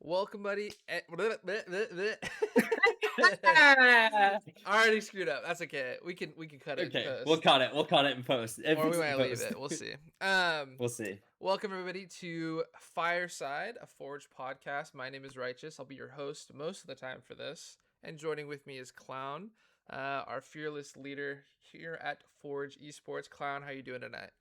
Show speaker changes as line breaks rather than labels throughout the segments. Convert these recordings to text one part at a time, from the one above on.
Welcome, buddy.
Ah!
I already screwed up. That's okay. We can cut it in
Okay, we'll
post,
cut it. We'll cut it in post.
or we
Fix it in
might leave
post.
it. We'll see.
We'll see.
Welcome everybody to Fireside, a Forge podcast. My name is Righteous. I'll be your host most of the time for this, and joining with me is Clown, our fearless leader here at Forge Esports. Clown, how you doing tonight?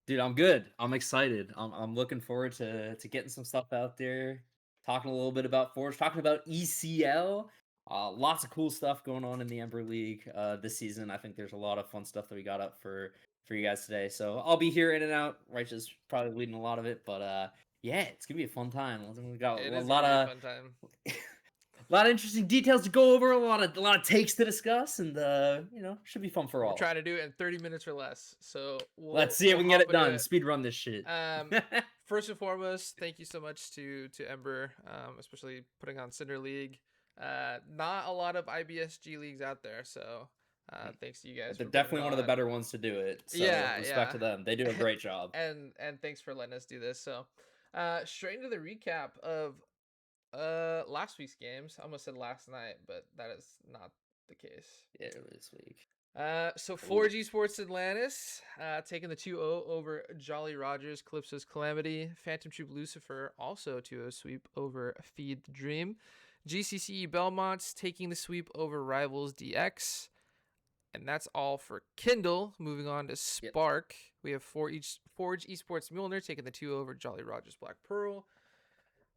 Dude, I'm good. I'm excited. I'm looking forward to getting some stuff out there, talking a little bit about Forge, talking about ECL. Lots of cool stuff going on in the Ember League this season. I think there's a lot of fun stuff that we got up for you guys today. So I'll be here in and out. Righteous probably leading a lot of it, but yeah, it's gonna be a fun time. We got a
It is
lot
gonna be a
of
fun time.
a lot of interesting details to go over, a lot of takes to discuss, and should be fun for
We're
all.
trying to do it in 30 minutes or less, so
Let's
we'll
see if
we'll
we can get
hop
it
into
done.
it.
Speed run this shit.
Um, First and foremost, thank you so much to Ember, especially putting on Cinder League. Not a lot of IBSG leagues out there, so thanks to you guys
They're
for putting it
definitely one of the
on.
better ones to do it. So
Yeah,
respect
yeah,
to them. They do a great job.
and thanks for letting us do this. So, straight into the recap of last week's games. I almost said last night, but that is not the case.
Yeah, this week.
So
Ooh.
4G Sports Atlantis taking the 2-0 over Jolly Rogers, Calypso's Calamity. Phantom Troop Lucifer also 2-0 sweep over Feed the Dream. GCCE Belmont's taking the sweep over Rivals DX. And that's all for Kindle. Moving on to
Yep.
Spark. We have Forge Esports Mjolnir taking the 2 over Jolly Rogers Black Pearl.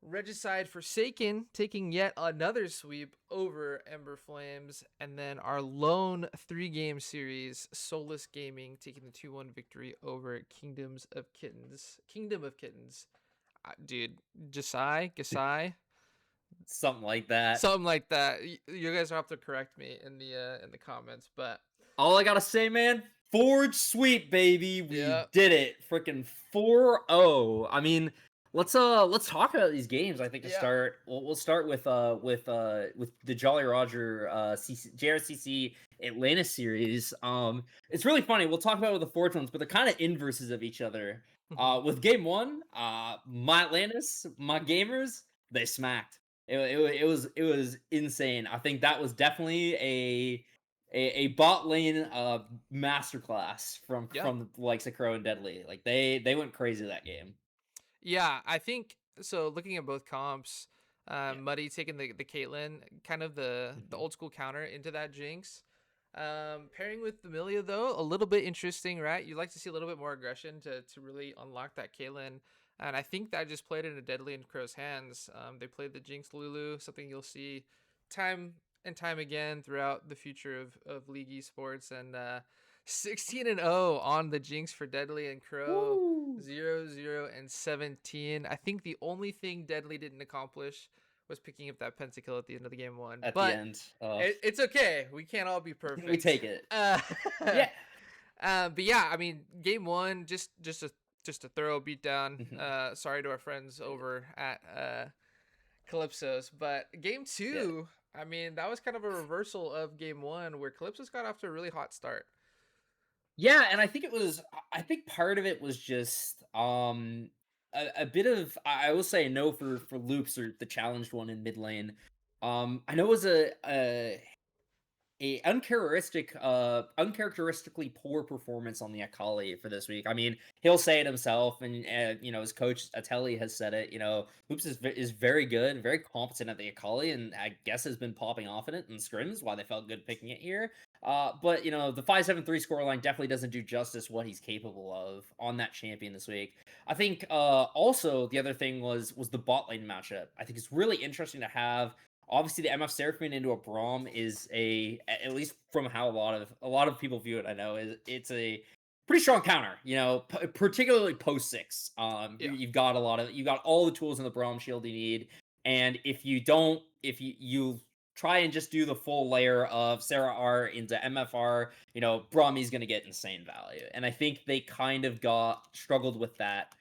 Regicide Forsaken taking yet another sweep over Ember Flames. And then our lone 3-game series, Soulless Gaming, taking the 2-1 victory over Kingdom of Kittens. Dude, Gasai?
Something like that.
Something like that. You guys have to correct me in the comments, but
All I gotta say, man, Forge sweep, baby.
yeah.
We did it. Freaking 4-0. I mean, let's talk about these games. I think to
Yeah.
start, we'll start with the Jolly Roger JRCC Atlanta series. It's really funny. We'll talk about it with the Forge ones, but they're kind of inverses of each other. With game one, my Atlantis, my gamers, they smacked. It was insane. I think that was definitely a bot lane masterclass from
Yeah.
from the likes of Crow and Deadly. Like they went crazy that game.
Yeah, I think so. Looking at both comps,
Yeah.
Muddy taking the Caitlyn, kind of the
Mhm.
old school counter into that Jinx. Pairing with Amelia though, a little bit interesting, right? You'd like to see a little bit more aggression to really unlock that Caitlyn, and I think that just played into Deadly and Crow's hands. They played the Jinx Lulu, something you'll see time and time again throughout the future of League Esports, and 16-0 on the Jinx for Deadly and Crow.
Woo!
0, 0, and 17. I think the only thing Deadly didn't accomplish was picking up that pentakill at the end of the game one.
At the
But
end,
it's okay. We can't all be
we
perfect.
take it.
Uh,
Yeah.
but yeah, I mean, game one, just a thorough beatdown.
Mhm.
Sorry to our friends over at Calypso's. But game
Yeah.
two, I mean, that was kind of a reversal of game one, where Calypso's got off to a really hot start.
Yeah, and I think part of it was just a bit of I will say no for loops or the challenged one in mid lane. I know it was a uncharacteristically poor performance on the Akali for this week. I mean, he'll say it himself, and his coach Atelli has said it. Hoops is very good, very competent at the Akali, and I guess has been popping off in it in scrims. Why they felt good picking it here. But the 5-7-3 scoreline definitely doesn't do justice what he's capable of on that champion this week. I think also the other thing was the bot lane matchup. I think it's really interesting to have. Obviously, the MF Seraphine into a Braum is at least from how a lot of people view it. I know it's a pretty strong counter. Particularly post 6.
Yeah.
You've got you got all the tools in the Braum shield you need, and if you try and just do the full layer of Sarah R into MFR, Brahmi's gonna get insane value, and I think they kind of struggled with that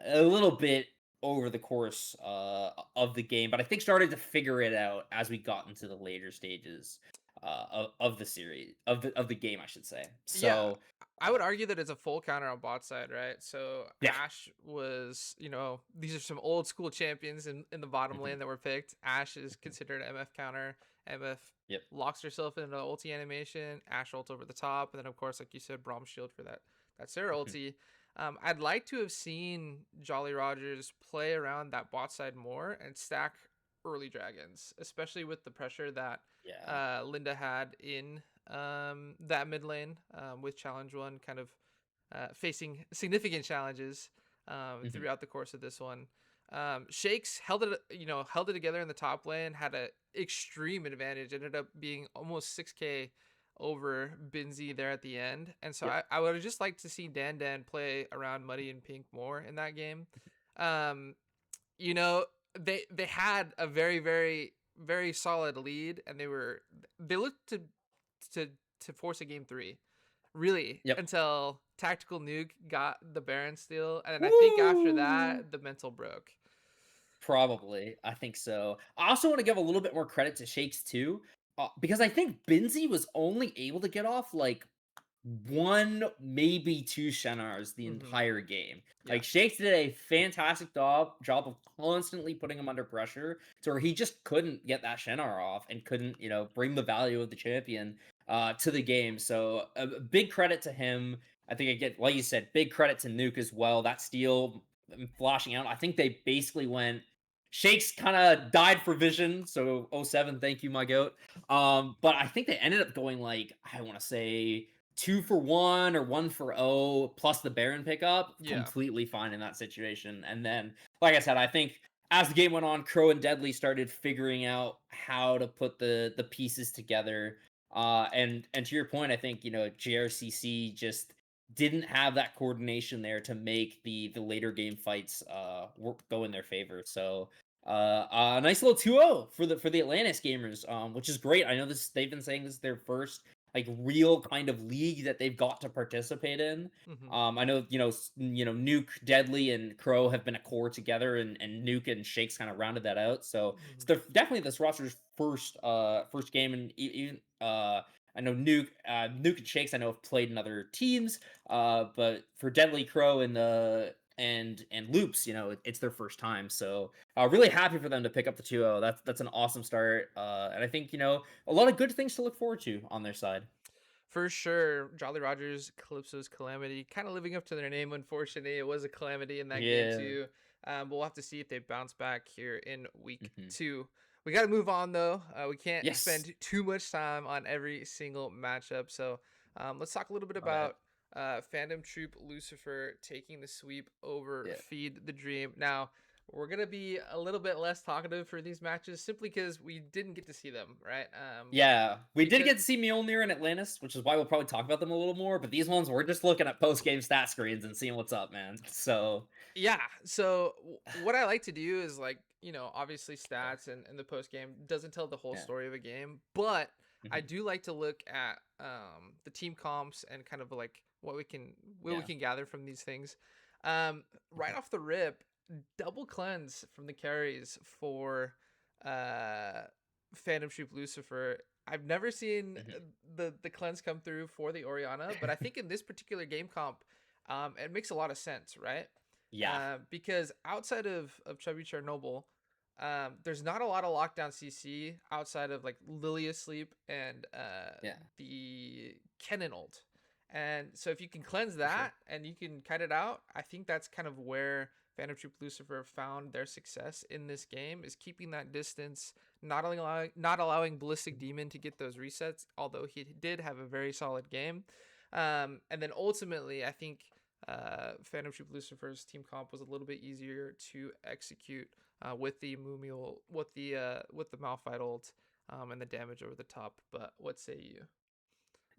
a little bit over the course of the game, but I think started to figure it out as we got into the later stages. of the series of the game, I should say.
Yeah,
So
I would argue that it's a full counter on bot side, right? So
yeah,
Ash was, these are some old school champions in the bottom
hmm
lane that were picked. Ash is
hmm
considered MF counter. MF
yep,
locks herself into the ulti animation. Ash ult over the top, and then of course, like you said, Braum shield for that Sarah
hmm
ulti. I'd like to have seen Jolly Rogers play around that bot side more and stack early dragons, especially with the pressure that
yeah,
Linda had in that mid lane with challenge one, kind of facing significant challenges
hmm
throughout the course of this one. Shakes held it together in the top lane, had an extreme advantage, ended up being almost 6k over Binzi there at the end. And so
yep,
I would have just liked to see Dan play around Muddy and Pink more in that game. Um, you know, they had a very, very, very solid lead, and they looked to to force a game three, really,
yep.
until Tactical Nuke got the Baron steal, and then I think after
Woo!
that the mental broke.
Probably, I think so. I also want to give a little bit more credit to Shakes too, because I think Binzi was only able to get off like one, maybe two Shenars the
Hmm.
entire game.
Yeah.
Like Shakes did a fantastic job of constantly putting him under pressure to where he just couldn't get that Shenar off and couldn't, bring the value of the champion to the game. So a big credit to him. I think again, like you said, big credit to Nuke as well. That steal flashing out. I think they basically went. Shakes kind of died for vision, so '07, thank you, my goat. But I think they ended up going like I want to say 2 for 1 or 1 for 0 plus the Baron pickup,
Yeah.
completely fine in that situation. And then, like I said, I think as the game went on, Crow and Deadly started figuring out how to put the pieces together. And to your point, I think GRCC just didn't have that coordination there to make the later game fights go in their favor. So a nice little 2-0 for the Atlantis gamers, which is great. I know this they've been saying this is their first like real kind of league that they've got to participate in.
Hmm.
I know Nuke, Deadly, and Crow have been a core together, and Nuke and Shakes kind of rounded that out. So it's
Hmm.
definitely this roster's first game, and even I know Nuke and Shakes I know have played in other teams, but for Deadly, Crow, and the and Loops, it's their first time. So really happy for them to pick up the 2-0. That's an awesome start, and I think a lot of good things to look forward to on their side.
For sure, Jolly Rogers, Calypso's Calamity, kind of living up to their name. Unfortunately, it was a calamity in that game
Yeah.
too. But we'll have to see if they bounce back here in week
hmm
2. We got to move on though. We can't
Yes.
spend too much time on every single matchup. So let's talk a little bit
All right.
about Fandom Troop Lucifer taking the sweep over
Yeah.
Feed the Dream. Now, we're gonna be a little bit less talkative for these matches simply because we didn't get to see them, right?
Yeah, we did
Because
get to see Mjolnir and Atlantis, which is why we'll probably talk about them a little more. But these ones, we're just looking at post game stat screens and seeing what's up, man. So
yeah, so what I like to do is like, obviously stats and the post game doesn't tell the whole
yeah,
story of a game, but I
hmm
do like to look at the team comps and kind of like what we
yeah,
can gather from these things. Right off the rip, double cleanse from the carries for uh Phantom Troop Lucifer. I've never seen
hmm
the cleanse come through for the Oriana, but I think in this particular game comp, it makes a lot of sense, right?
yeah,
Because outside of Chubby Chernobyl, there's not a lot of lockdown CC outside of like Lily Asleep and
yeah,
the Kennen ult. And so if you can cleanse
for sure.
that and you can cut it out, I think that's kind of where Phantom Troop Lucifer found their success in this game is keeping that distance, not allowing Ballistic Demon to get those resets, although he did have a very solid game. And then ultimately, I think Phantom Troop Lucifer's team comp was a little bit easier to execute with the Moomiel, with the Malphite ult, and the damage over the top. But what say you?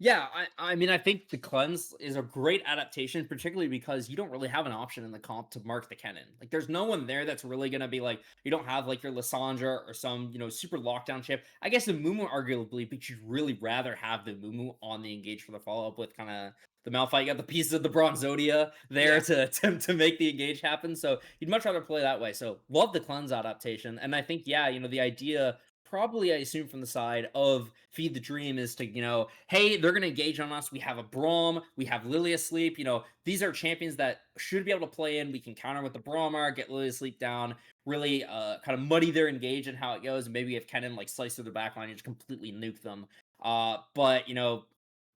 Yeah, I mean, I think the cleanse is a great adaptation, particularly because you don't really have an option in the comp to mark the cannon. Like, there's no one there that's really gonna be like, you don't have like your Lissandra or some super lockdown chip. I guess the Mumu arguably, but you'd really rather have the Mumu on the engage for the follow up with kind of the Malphite. You got the pieces of the Bronzodia there
Yeah.
to make the engage happen. So you'd much rather play that way. So love the cleanse adaptation, and I think the idea probably, I assume, from the side of Feed the Dream is to, hey, they're going to engage on us. We have a Braum, we have Lily asleep. These are champions that should be able to play in. We can counter with the Braumar, get Lily asleep down, really kind of muddy their engage and how it goes. And maybe if Kennen like slice through the back line, you just completely nuke them. But,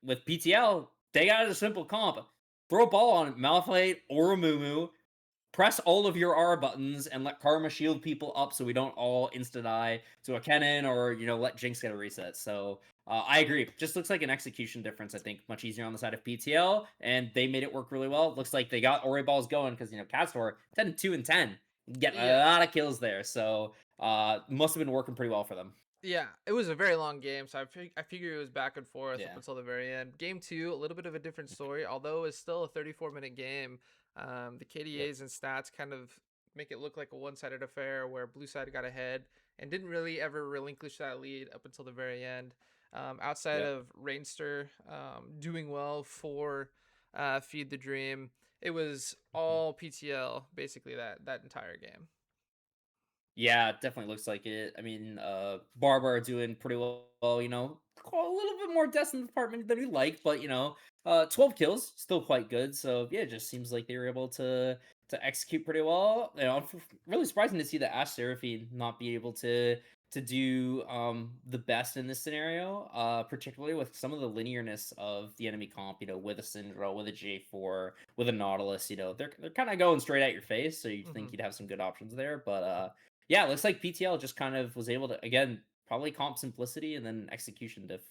with PTL, they got a simple comp. Throw a ball on Malphite or a Mumu, press all of your R buttons and let Karma shield people up so we don't all insta die to a Kennen or let Jinx get a reset. So I agree. Just looks like an execution difference. I think much easier on the side of PTL, and they made it work really well. Looks like they got Ori balls going because Castor 10-2-10, get a
Yeah.
lot of kills there. So must have been working pretty well for them.
Yeah, it was a very long game, so I figure it was back and forth up
Yeah.
until the very end. Game two, a little bit of a different story, although it's still a 34-minute game. The
Yep.
KDAs and stats kind of make it look like a one-sided affair where blue side got ahead and didn't really ever relinquish that lead up until the very end. Outside
Yep.
of Rainster doing well for Feed the Dream, it was
Mhm.
all PTL basically that entire game.
Yeah, it definitely looks like it. I mean, Barbara doing pretty well, a little bit more deaths in the department than we like, but 12 kills, still quite good. So yeah, it just seems like they were able to execute pretty well. Really surprising to see that Ash Seraphine not be able to do the best in this scenario, particularly with some of the linearness of the enemy comp, with a Syndra, with a J4, with a Nautilus, they're kind of going straight at your face, so you'd think
Hmm.
you'd have some good options there, but yeah, it looks like PTL just kind of was able to, again, probably comp simplicity and then execution diff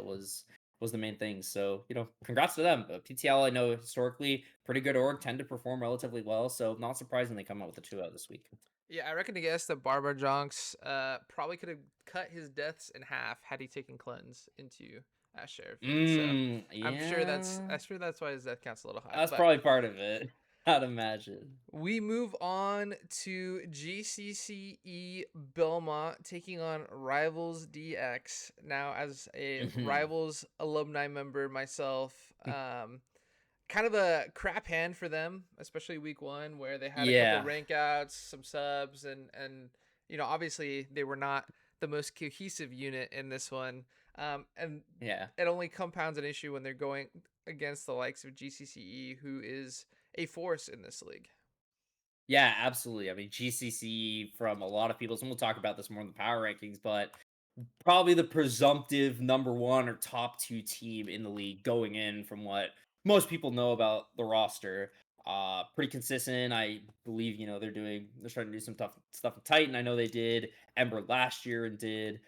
was the main thing. So, congrats to them. PTL, I know historically pretty good org, tend to perform relatively well. So not surprising they come out with a 2-0 this week.
Yeah, I reckon to guess that Barbara Jonks probably could have cut his deaths in half had he taken cleanse into Ash Seraphine. So
Yeah.
I'm sure that's why his death count's a little high.
That's
But
probably part of it. I'd imagine.
we move on to GCCE Belmont taking on Rivals DX. Now, as a
Mhm.
Rivals alumni member myself, kind of a crap hand for them, especially week one, where they had a couple
Yeah.
rank outs, some subs, and obviously they were not the most cohesive unit in this one. And
Yeah.
it only compounds an issue when they're going against the likes of GCCE, who is a force in this league.
Yeah, absolutely. I mean, GCC from a lot of people's, and we'll talk about this more in the power rankings, but probably the presumptive number one or top two team in the league going in from what most people know about the roster. Pretty consistent. I believe, they're starting to do some tough stuff in Titan. I know they did Ember last year and did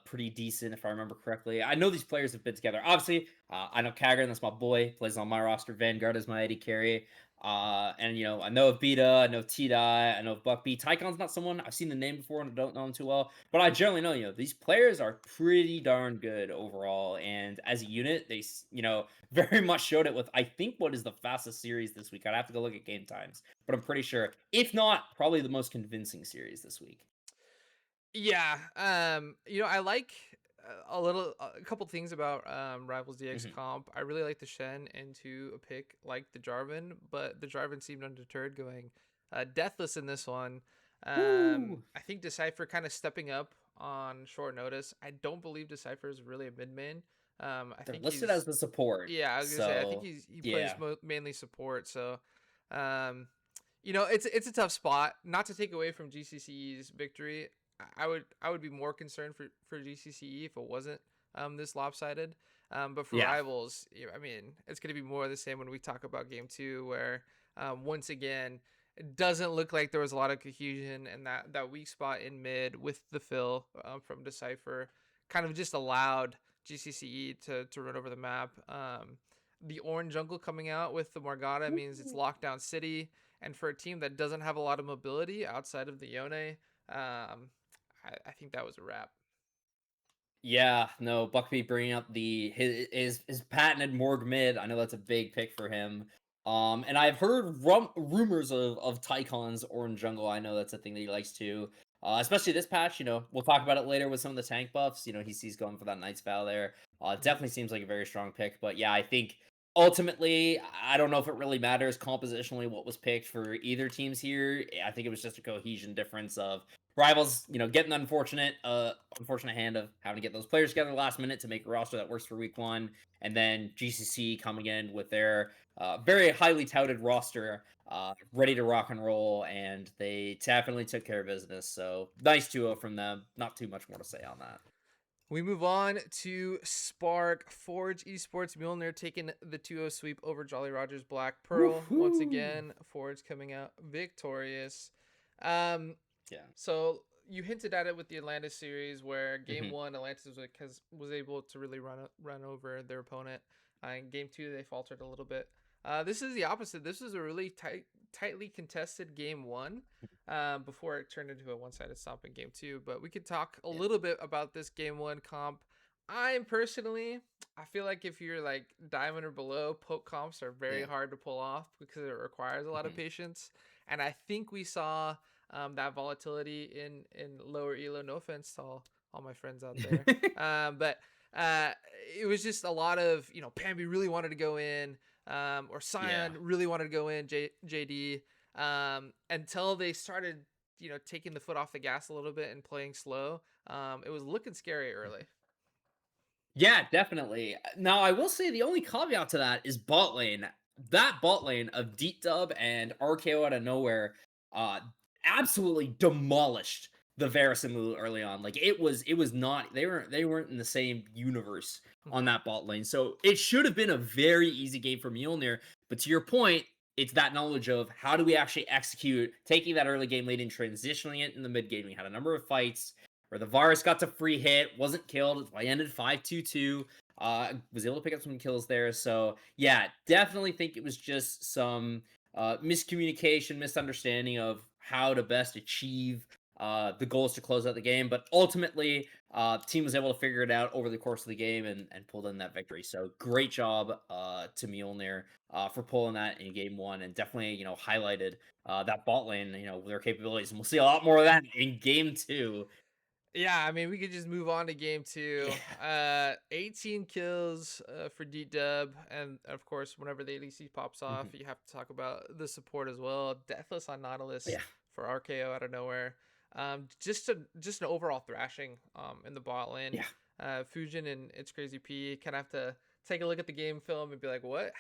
pretty decent if I remember correctly. I know these players have been together. Obviously, I know Kagran, that's my boy, plays on my roster. Vanguard is my AD carry. And I know of Beta, I know of T-Dye, I know of Buck B. Tycon's not someone I've seen the name before and I don't know him too well, but I generally know, these players are pretty darn good overall. And as a unit, they, very much showed it with, I think, what is the fastest series this week. I'd have to go look at game times, but I'm pretty sure, if not, probably the most convincing series this week.
Yeah, I like a couple things about Rivals DX
Hmm.
comp. I really like the Shen into a pick like the Jarvan, but the Jarvan seemed undeterred going deathless in this one.
Woo!
I think Decipher kind of stepping up on short notice. I don't believe Decipher is really a mid main. I
They're
think
listed as
he's
the support,
yeah. I was gonna say I think
so
he plays
yeah.
mainly support. So, um, it's a tough spot. Not to take away from GCCE's victory, I would be more concerned for GCCE if it wasn't this lopsided. But for
Yeah.
rivals, I mean, it's going to be more of the same when we talk about game two, where once again, it doesn't look like there was a lot of cohesion, and that weak spot in mid with the fill from Decipher kind of just allowed GCCE to run over the map. The orange jungle coming out with the Morgana means it's lockdown city, and for a team that doesn't have a lot of mobility outside of the Yone, I think that was a wrap.
Yeah, no, Buckbeat bringing up his patented Morg mid. I know that's a big pick for him. And I've heard rumors of Tycon's Orange Jungle. I know that's a thing that he likes too. Especially this patch. We'll talk about it later with some of the tank buffs. He sees going for that Knight's Vow there.
Mhm.
Definitely seems like a very strong pick. But yeah, I think ultimately, I don't know if it really matters compositionally what was picked for either teams here. I think it was just a cohesion difference of rivals, getting the unfortunate hand of having to get those players together last minute to make a roster that works for week one, and then GCC coming in with their very highly touted roster, ready to rock and roll, and they definitely took care of business. So nice 2-0 from them. Not too much more to say on that.
We move on to Spark Forge Esports Mjolnir taking the 2-0 sweep over Jolly Rogers Black Pearl. Once
Woohoo!
again, Forge coming out victorious. Um,
Yeah.
so you hinted at it with the Atlantis series, where game
Hmm.
one Atlantis was able to really run over their opponent. In game two, they faltered a little bit. This is the opposite. This was a really tightly contested game one. Before it turned into a one-sided stomp in game two. But we could talk a
Yeah.
little bit about this game one comp. I feel like if you're like diamond or below, poke comps are very
Yeah.
hard to pull off because it requires a lot of
Mhm.
patience. And I think we saw that volatility in lower elo. No offense to all my friends out there, but uh, it was just a lot of Pambi really wanted to go in, or
Yeah.
Scion really wanted to go in. JD, until they started taking the foot off the gas a little bit and playing slow. It was looking scary early.
Yeah, definitely. Now, I will say the only caveat to that is bot lane. That bot lane of Deep Dub and RKO out of nowhere, uh, absolutely demolished the Verisimillion early on. Like it was not they weren't in the same universe on
Mm-hmm.
that bot lane. So it should have been a very easy game for Mjolnir. But to your point, it's that knowledge of how do we actually execute taking that early game lead and transitioning it in the mid game. We had a number of fights where the virus got to free hit, wasn't killed. I ended 5-2-2. Was able to pick up some kills there. So yeah, definitely think it was just some miscommunication, misunderstanding of how to best achieve the goals to close out the game. But ultimately, team was able to figure it out over the course of the game and pulled in that victory. So great job to Mjolnir for pulling that in game one, and definitely highlighted that bot lane with their capabilities. And we'll see a lot more of that in game two.
Yeah, I mean, we could just move on to game two.
Yeah.
18 kills for D Dub, and of course, whenever the ADC pops off,
Mhm.
you have to talk about the support as well. Deathless on Nautilus
Yeah.
for RKO out of nowhere. Just an overall thrashing in the bot lane.
Yeah.
Fujin and It's Crazy P kind of have to take a look at the game film and be like, what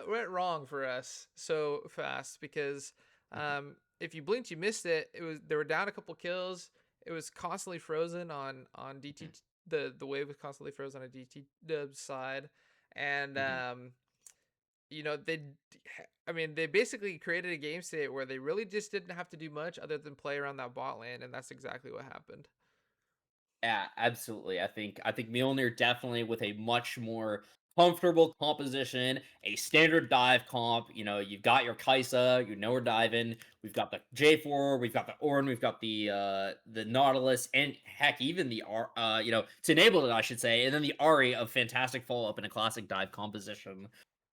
went wrong for us so fast? Because
Mhm.
if you blinked, you missed it. They were down a couple kills. It was constantly frozen on DT.
Mhm.
The wave was constantly frozen on DT Dub's side, and
Mhm.
they, I mean, they basically created a game state where they really just didn't have to do much other than play around that bot lane, and that's exactly what happened.
Yeah, absolutely. I think Mjolnir definitely with a much more comfortable composition, a standard dive comp. You've got your Kaisa, we're diving. We've got the J4, we've got the Orn, we've got the Nautilus, and heck, even the to enable it, I should say, and then the Ari of fantastic follow up in a classic dive composition.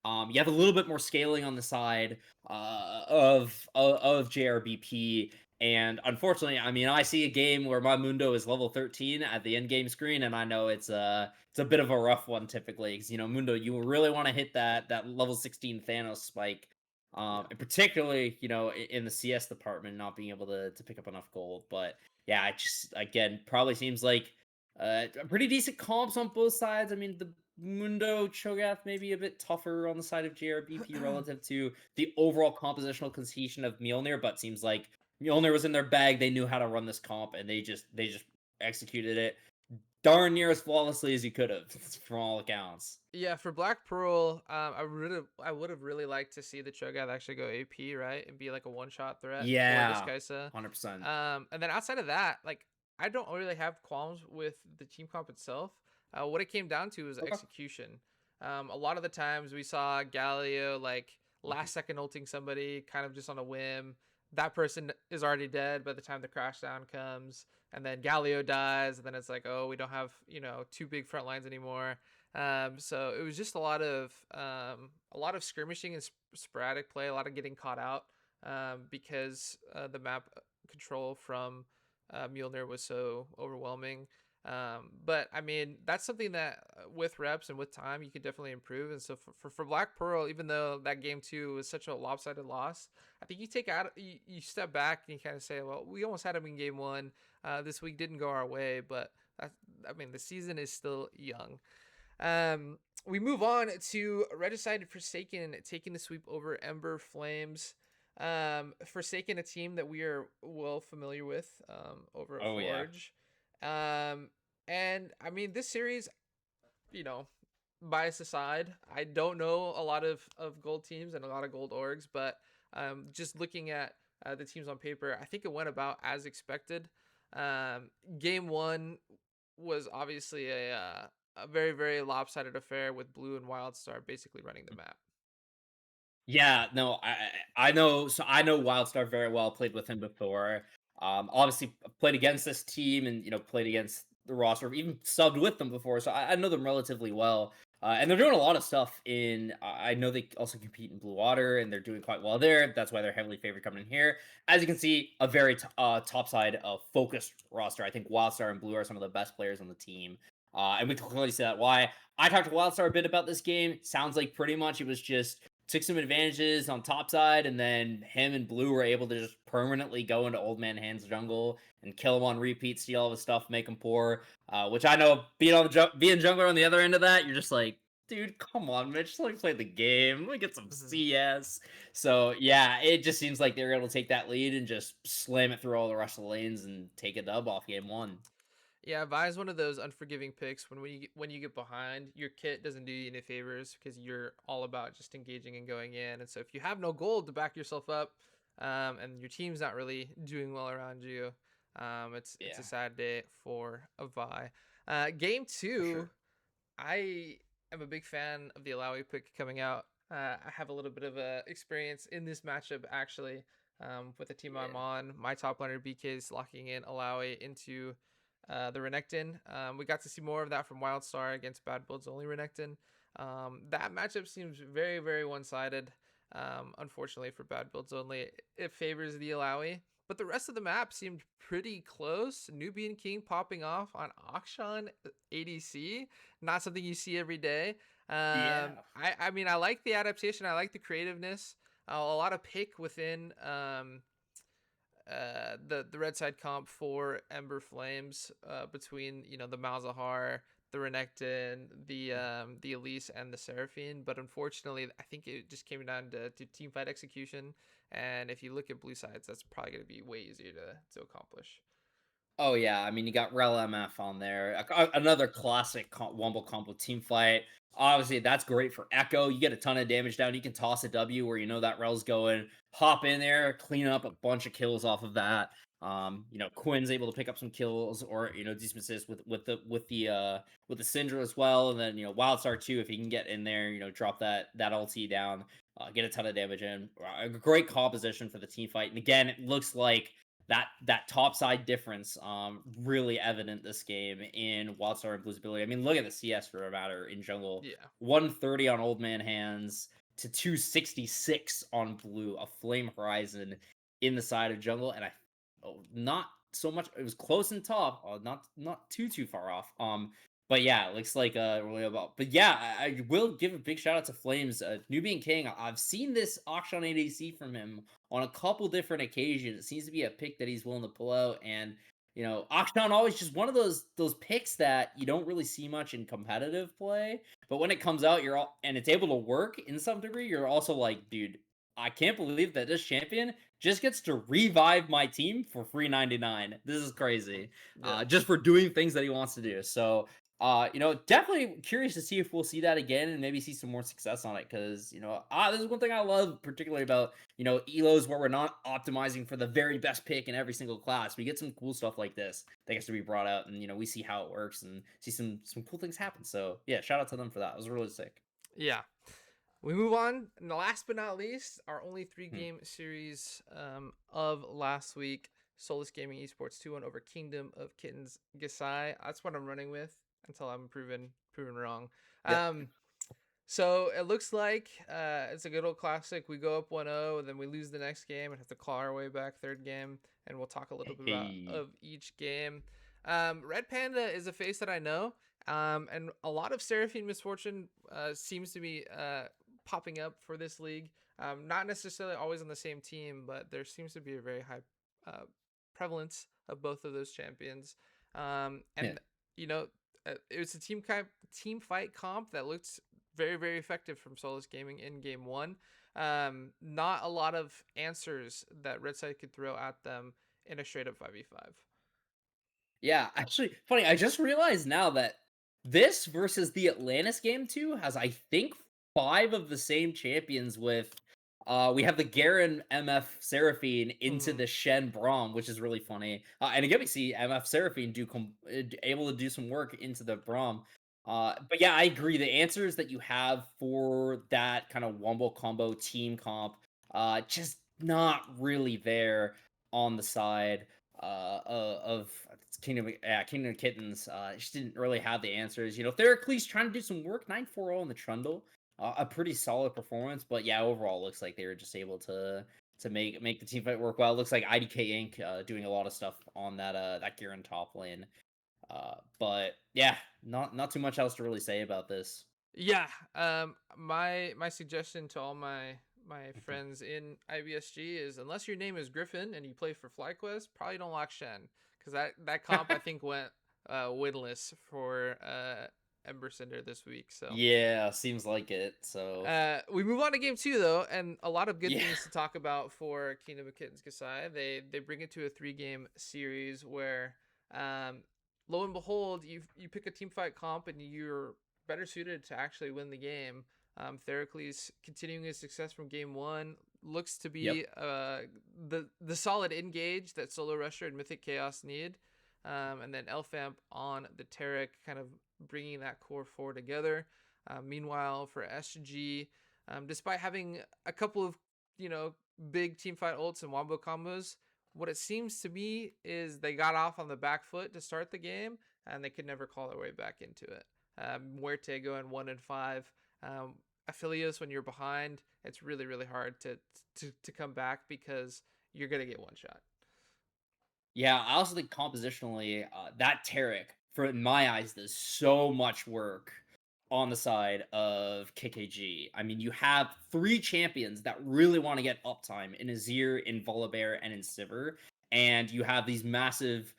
You have a little bit more scaling on the side of JRBP. And unfortunately, I mean, I see a game where my Mundo is level 13 at the end game screen, and I know it's a bit of a rough one typically because Mundo, you really want to hit that level 16 Thanos spike,
Yeah.
and particularly in the CS department, not being able to pick up enough gold. But yeah, it just again probably seems like pretty decent comps on both sides. I mean, the Mundo Cho'Gath maybe a bit tougher on the side of JRBP relative to the overall compositional cohesion of Mjolnir, but seems like Mjolnir was in their bag. They knew how to run this comp, and they just executed it darn near as flawlessly as you could have, from all accounts.
Yeah, for Black Pearl, I would have really liked to see the Cho'Gath actually go AP, right, and be like a one shot threat for this
Yeah,
Kaisa.
100%.
And then outside of that, like I don't really have qualms with the team comp itself. What it came down to was
Okay.
execution. A lot of the times we saw Galio like
Mhm.
last second ulting somebody kind of just on a whim. That person is already dead by the time the crash down comes, and then Galio dies, and then it's like, oh, we don't have two big front lines anymore. So it was just a lot of skirmishing and sporadic play, a lot of getting caught out because the map control from Mjolnir was so overwhelming. But I mean, that's something that with reps and with time, you can definitely improve. And so for Black Pearl, even though that game two was such a lopsided loss, I think you take out, you step back and you kind of say, well, we almost had them in game one. This week didn't go our way, but that, I mean, the season is still young. We move on to Regicide and Forsaken taking the sweep over Ember Flames. Forsaken, a team that we are well familiar with over at
Oh yeah.
Forge. Um, and I mean, this series, you know, bias aside, I don't know a lot of gold teams and a lot of gold orgs, but just looking at the teams on paper, I think it went about as expected. Game one was obviously a very very lopsided affair with Blue and Wildstar basically running the map.
Yeah, no, I know. So I know Wildstar very well. Played with him before. Obviously played against this team, and played against the roster. Even subbed with them before, so I know them relatively well. And they're doing a lot of stuff in. I know they also compete in Blue Water, and they're doing quite well there. That's why they're heavily favored coming in here. As you can see, a very top side focused roster. I think Wildstar and Blue are some of the best players on the team. And we can clearly see that. Why I talked to Wildstar a bit about this game. Sounds like pretty much it was just took some advantages on top side, and then him and Blue were able to just permanently go into Old Man Hand's jungle and kill him on repeat, steal all his stuff, make him poor. Which I know being jungler on the other end of that, you're just like, dude, come on, Mitch, just let me play the game. Let me get some
Mm-hmm.
CS. So yeah, it just seems like they're able to take that lead and just slam it through all the rest of the lanes and take a dub off game one.
Yeah, Vi is one of those unforgiving picks when you get behind, your kit doesn't do you any favors because you're all about just engaging and going in. And so if you have no gold to back yourself up, and your team's not really doing well around you, it's a
Yeah,
sad day for a Vi. Game
for
two,
sure.
I am a big fan of the Alawi pick coming out. I have a little bit of experience in this matchup actually, with the team I'm
Yeah.
on. My top laner BK is locking in Alawi into the Renekton. We got to see more of that from Wildstar against Bad Build's only Renekton. That matchup seems very, very one sided. Unfortunately for Bad Builds only, it favors the Alawi. But the rest of the map seemed pretty close. Nubian King popping off on Akshan ADC, not something you see every day.
Yeah.
I mean, I like the adaptation. I like the creativeness. A lot of pick within the red side comp for Ember Flames, between the Malzahar, the Renekton, the Elise, and the Seraphine. But unfortunately, I think it just came down to team fight execution. And if you look at blue sides, that's probably going to be way easier to accomplish.
Oh yeah, I mean you got Rel MF on there, another classic Wumble combo team fight. Obviously, that's great for Echo. You get a ton of damage down. You can toss a W where you know that Rel's going. Hop in there, clean up a bunch of kills off of that. Quinn's able to pick up some kills, or do some assists with the Syndra as well, and then Wildstar too if he can get in there. Drop that ulti down, get a ton of damage in. A great composition for the team fight, and again, it looks like that top side difference really evident this game in Wildstar and Blue's ability. I mean, look at the CS for a matter in jungle.
Yeah.
130 on Old Man Hands to 266 on Blue, a Flame Horizon in the side of jungle, and not so much. It was close in top, not too far off. But yeah, it looks like really about. But yeah, I will give a big shout out to Flames. Nubian King. I've seen this auction ADC from him on a couple different occasions. It seems to be a pick that he's willing to pull out, and Akshan always just one of those picks that you don't really see much in competitive play, but when it comes out, and it's able to work in some degree. You're also like, dude, I can't believe that this champion just gets to revive my team for free 99. This is crazy.
Yeah.
Just for doing things that he wants to do. So definitely curious to see if we'll see that again and maybe see some more success on it. Because this is one thing I love particularly about elos where we're not optimizing for the very best pick in every single class. We get some cool stuff like this that gets to be brought out, and we see how it works and see some cool things happen. So yeah, shout out to them for that. It was really sick.
Yeah. We move on. And last but not least, our only three
Hmm.
game series of last week, Solus Gaming Esports 2-1 over Kingdom of Kittens Gasai. That's what I'm running with until I'm proven wrong.
Yep.
Um, so it looks like it's a good old classic. We go up 1-0, then we lose the next game and have to claw our way back third game. And we'll talk a little bit about
Hey.
of each game. Red Panda is a face that I know, and a lot of Seraphine Misfortune seems to be popping up for this league. Not necessarily always on the same team, but there seems to be a very high uh, prevalence of both of those champions.
Yeah.
And you know, it was a team fight comp that looked very very effective from Solus Gaming in game one. Not a lot of answers that Red Side could throw at them in a straight up 5v5.
Yeah, actually, funny. I just realized now that this versus the Atlantis game too has, I think, five of the same champions. With we have the Garen MF Seraphine into
Mhm.
the Shen Braum, which is really funny. And again, we see MF Seraphine able to do some work into the Braum. But yeah, I agree. The answers that you have for that kind of Wumble combo team comp, just not really there on the side of Kingdom of Kittens. Just didn't really have the answers. Theracles trying to do some work, 9-4-0 in the Trundle. A pretty solid performance, but yeah, overall looks like they were just able to make the team fight work well. Looks like IDK Inc. Doing a lot of stuff on that Garen top lane. But yeah, not too much else to really say about this.
Yeah. My suggestion to all my friends in IBSG is unless your name is Griffin and you play for FlyQuest, probably don't lock Shen because that comp I think went winless for Ember Cinder this week. So
Yeah, seems like it. So
we move on to game two though, and a lot of good
yeah,
things to talk about for Kingdom of Kittens Kasai. They bring it to a 3 game series where, um, lo and behold, you pick a team fight comp and you're better suited to actually win the game. Theracles continuing his success from game one looks to
yep.
be the solid engage that Solo Rusher and Mythic Chaos need, and then Elfamp on the Tarek kind of bringing that core four together. Meanwhile, for SG, despite having a couple of big team fight ults and wombo combos, what it seems to me is they got off on the back foot to start the game, and they could never call their way back into it. Muerte going 1-5. Um, Aphelios, when you're behind, it's really really hard to come back because you're gonna get one shot.
Yeah, I also think compositionally, that Tarek, for in my eyes, does so much work on the side of KKG. I mean, you have three champions that really want to get uptime in Azir, in Volibear, and in Sivir, and you have these massive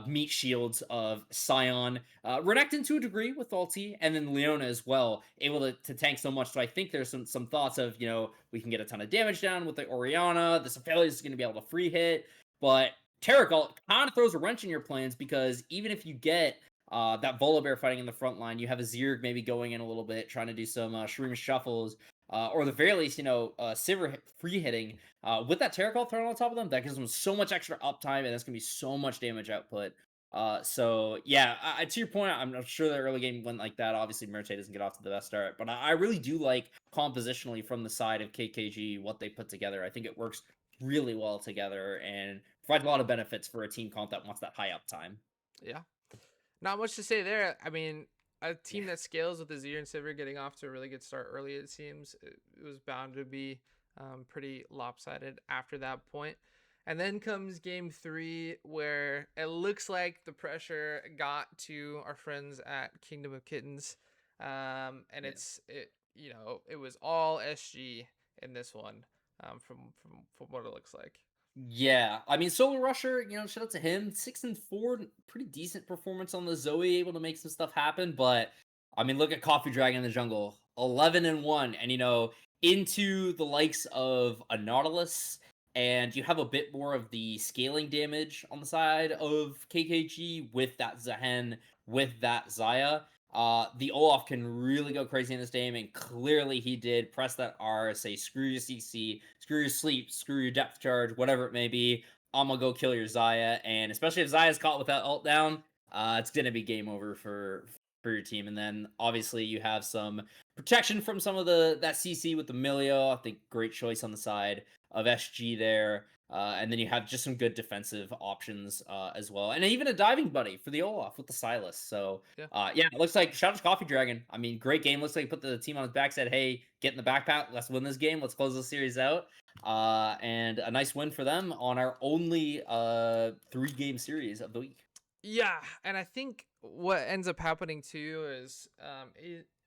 meat shields of Sion, Renekton to a degree with ulti, and then Leona as well, able to tank so much. So I think there's some thoughts of, we can get a ton of damage down with the Orianna. The Aphelios is going to be able to free hit, but Terrigal kind of throws a wrench in your plans because even if you get that Volibear fighting in the front line, you have a Zerg maybe going in a little bit, trying to do some Shroom shuffles, or the very least, Sivir free hitting with that Terrigal thrown on top of them. That gives them so much extra uptime, and that's gonna be so much damage output. So yeah, to your point, I'm not sure the early game went like that. Obviously, Merte doesn't get off to the best start, but I really do like compositionally from the side of KKG what they put together. I think it works really well together and provides a lot of benefits for a team comp that wants that high uptime.
Yeah, not much to say there. I mean, a
Yeah.
team that scales with Azir and Sivir getting off to a really good start early, it seems it was bound to be pretty lopsided after that point. And then comes game three, where it looks like the pressure got to our friends at Kingdom of Kittens, and
Yeah.
it was all SG in this one, from what it looks like.
Yeah, I mean, Solar Rusher, shout out to him. 6-4, pretty decent performance on the Zoe, able to make some stuff happen. But I mean, look at Coffee Dragon in the jungle, 11-1, and into the likes of a Nautilus, and you have a bit more of the scaling damage on the side of KKG with that Zahen, with that Zaya. The Olaf can really go crazy in this game, and clearly he did. Press that R, say screw your CC, screw your sleep, screw your depth charge, whatever it may be. I'm gonna go kill your Zaya, and especially if Zaya's caught with that ult down, it's gonna be game over for your team. And then obviously you have some protection from some of that CC with the Milio. I think great choice on the side of SG there. And then you have just some good defensive options as well, and even a diving buddy for the Olaf with the Silas. So
Yeah.
yeah, it looks like shout out to Coffee Dragon. I mean, great game. Looks like he put the team on his back, said, "Hey, get in the backpack. Let's win this game. Let's close the series out." And a nice win for them on our only 3 game series of the week.
Yeah, and I think what ends up happening too is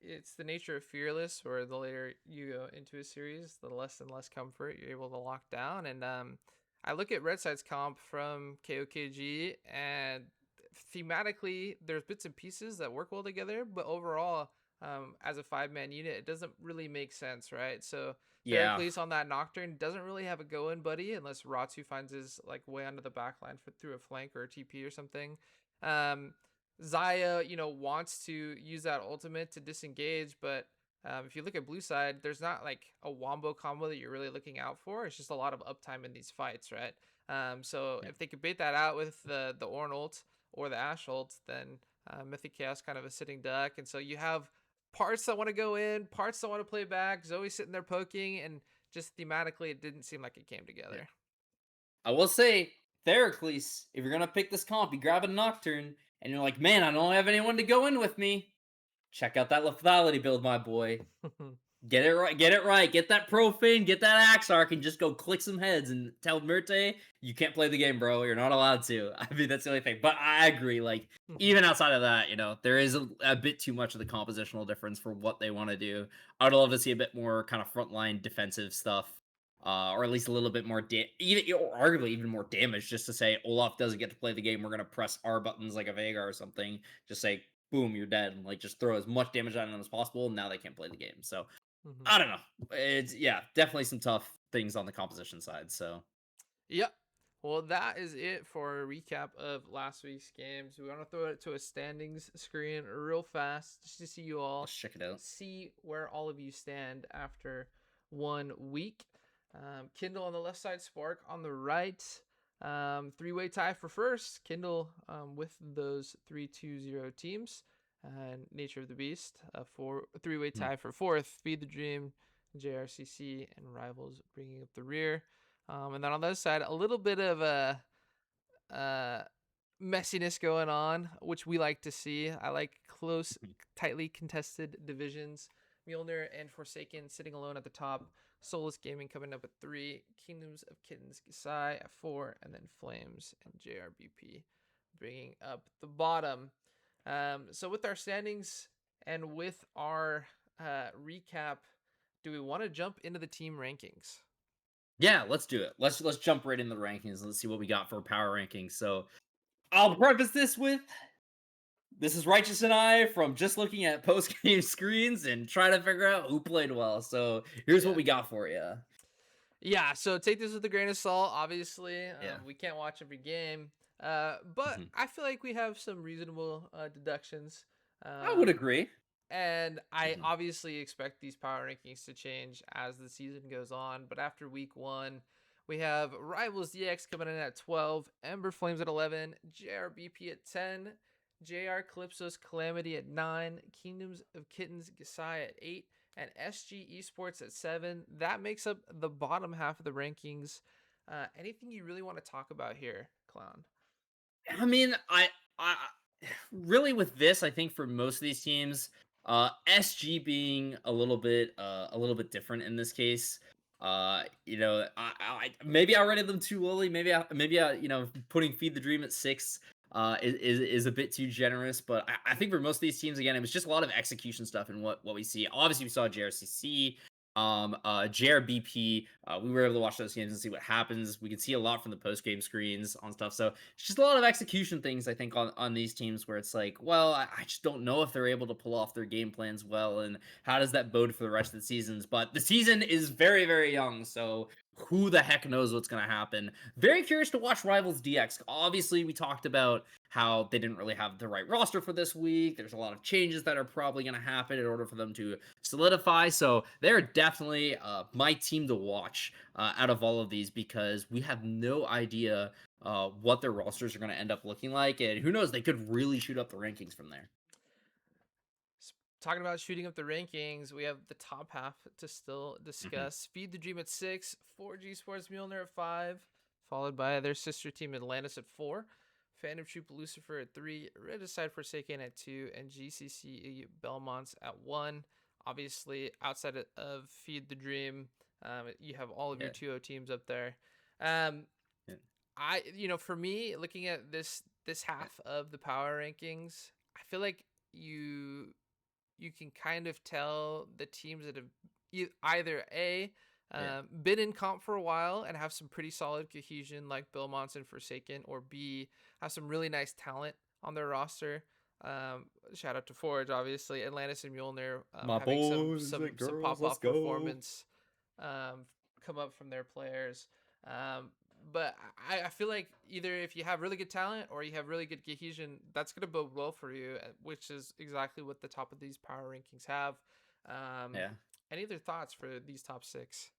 it's the nature of Fearless, where the later you go into a series, the less and less comfort you're able to lock down. And I look at Red Side's comp from KOKG, and thematically, there's bits and pieces that work well together, but overall, as a 5-man unit, it doesn't really make sense, right? So
Yeah.
Heracles on that Nocturne doesn't really have a go-in buddy unless Ratu finds his like way onto the back line through a flank or a TP or something. um, Zaya, wants to use that ultimate to disengage, but if you look at blue side, there's not like a wombo combo that you're really looking out for. It's just a lot of uptime in these fights, right? So
Yeah.
if they could bait that out with the Ornn ult or the Ashe ult, then Mythic Chaos kind of a sitting duck, and so you have parts that want to go in, parts that want to play back. Zoe sitting there poking, and just thematically, it didn't seem like it came
Yeah.
together.
I will say, Theracles, if you're gonna pick this comp, you grab a Nocturne, and you're like, man, I don't have anyone to go in with me. Check out that lethality build, my boy. Get it right, get it right. Get that profane, get that axe arc, and just go click some heads and tell Myrte you can't play the game, bro. You're not allowed to. I mean, that's the only thing. But I agree. Like, even outside of that, there is a bit too much of the compositional difference for what they want to do. I'd love to see a bit more kind of frontline defensive stuff, or at least a little bit more, even or arguably even more damage. Just to say Olaf doesn't get to play the game, we're gonna press R buttons like a Vega or something. Just say boom, you're dead. And, like, just throw as much damage on them as possible. And now they can't play the game. So I don't know. It's yeah, definitely some tough things on the composition side. So
Yep. Well, that is it for a recap of last week's games. We want to throw it to a standings screen real fast just to see you all,
let's check it out.
see where all of you stand after 1 week. Kindle on the left side, Spark on the right. Three-way tie for first. Kindle with those 3-2-0 teams. Nature of the Beast. For three-way
Hmm.
tie for fourth. Feed the Dream, JRCC, and Rivals bringing up the rear. And then on the other side, a little bit of a uh, messiness going on, which we like to see. I like close, tightly contested divisions. Mjolnir and Forsaken sitting alone at the top. Soulless Gaming coming up at 3. Kingdoms of Kittens Gasai at 4. And then Flames and JRBP bringing up the bottom. So with our standings and with our recap, do we want to jump into the team rankings?
Yeah, let's do it. Let's jump right in the rankings. Let's see what we got for power rankings. So I'll preface this with this is Righteous and I from just looking at post game screens and trying to figure out who played well. So here's what
Yeah.
we got for you.
Yeah, so take this with a grain of salt. Obviously,
Yeah,
we can't watch every game, but
mhm.
I feel like we have some reasonable deductions.
I would
Um,
agree.
and I
Mhm.
obviously expect these power rankings to change as the season goes on. But after week 1, we have Rivals DX coming in at 12, Ember Flames at 11, JRBP at 10, JR Calypso's Calamity at 9, Kingdoms of Kittens Gasai at 8, and SG Esports at 7. That makes up the bottom half of the rankings. Anything you really want to talk about here, Clown?
I mean, I really with this, I think for most of these teams, SG being a little bit different in this case. Maybe I rated them too lowly. Maybe I putting Feed the Dream at 6 is a bit too generous. But I think for most of these teams, again, it was just a lot of execution stuff and what we see. Obviously, we saw JRCC. JRBP, we were able to watch those games and see what happens. We could see a lot from the post game screens on stuff. So it's just a lot of execution things, I think, on these teams where it's like, well, I just don't know if they're able to pull off their game plans well, and how does that bode for the rest of the seasons. But the season is very, very young, so who the heck knows what's going to happen. Very curious to watch Rivals DX. Obviously, we talked about how they didn't really have the right roster for this week. There's a lot of changes that are probably going to happen in order for them to solidify. So they're definitely my team to watch out of all of these, because we have no idea what their rosters are going to end up looking like, and who knows, they could really shoot up the rankings from there.
Talking about shooting up the rankings, we have the top half to still
Hmm.
discuss. Feed the Dream at 6, 4G Sports Mjolnir at 5, followed by their sister team Atlantis at 4, Phantom Troop Lucifer at 3, Regicide Forsaken at 2, and GCC Belmonts at 1. Obviously, outside of Feed the Dream, you have all of your
Yeah.
2-0 teams up there. Um,
Yeah.
for me, looking at this this half of the power rankings, I feel like you you can kind of tell the teams that have either a
Yeah.
been in comp for a while and have some pretty solid cohesion, like Belmont's and Forsaken, or B, have some really nice talent on their roster. Shout out to Forge, obviously, Atlantis and Mjolnir,
My
having some
boys
some
and
some
girls,
pop
let's
off
go.
performance um, come up from their players. But I feel like either if you have really good talent or you have really good cohesion, that's going to bode well for you, which is exactly what the top of these power rankings have. Um,
Yeah.
any other thoughts for these top six?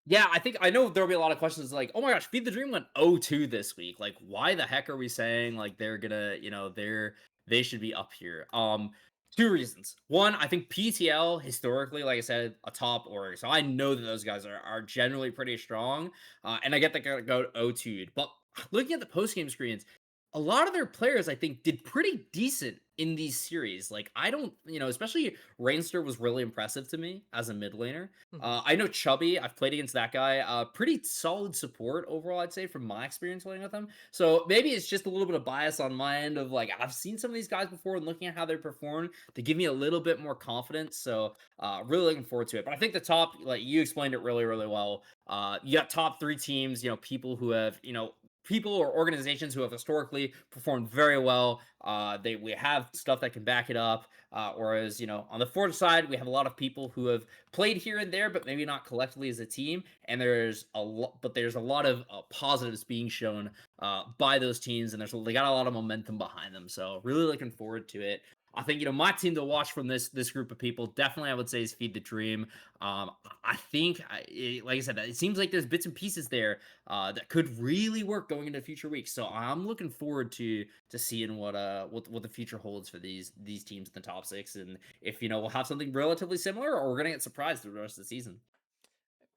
Yeah, I think I know there'll be a lot of questions like, "Oh my gosh, Feed the Dream went 0-2 this week. Like, why the heck are we saying like they're gonna, they should be up here?" Two reasons. One, I think PTL historically, like I said, a top org, so I know that those guys are generally pretty strong, and I get that gonna go 0-2'd. But looking at the post game screens, a lot of their players I think did pretty decent in these series. Like, I don't, especially Rainster was really impressive to me as a mid laner.
Mm-hmm.
I know Chubby. I've played against that guy. Pretty solid support overall, I'd say, from my experience playing with him. So maybe it's just a little bit of bias on my end of like I've seen some of these guys before and looking at how they perform to give me a little bit more confidence. So really looking forward to it. But I think the top, like you explained it really, really well. You got top three teams. People who have people or organizations who have historically performed very well. We have stuff that can back it up. Whereas on the Forge side, we have a lot of people who have played here and there, but maybe not collectively as a team. And there's a lot of positives being shown by those teams, and they got a lot of momentum behind them. So really looking forward to it. I think my team to watch from this group of people definitely I would say is Feed the Dream. I think, like I said, it seems like there's bits and pieces there that could really work going into future weeks. So I'm looking forward to seeing what the future holds for these teams in the top six, and if we'll have something relatively similar, or we're gonna get surprised through the rest of the season.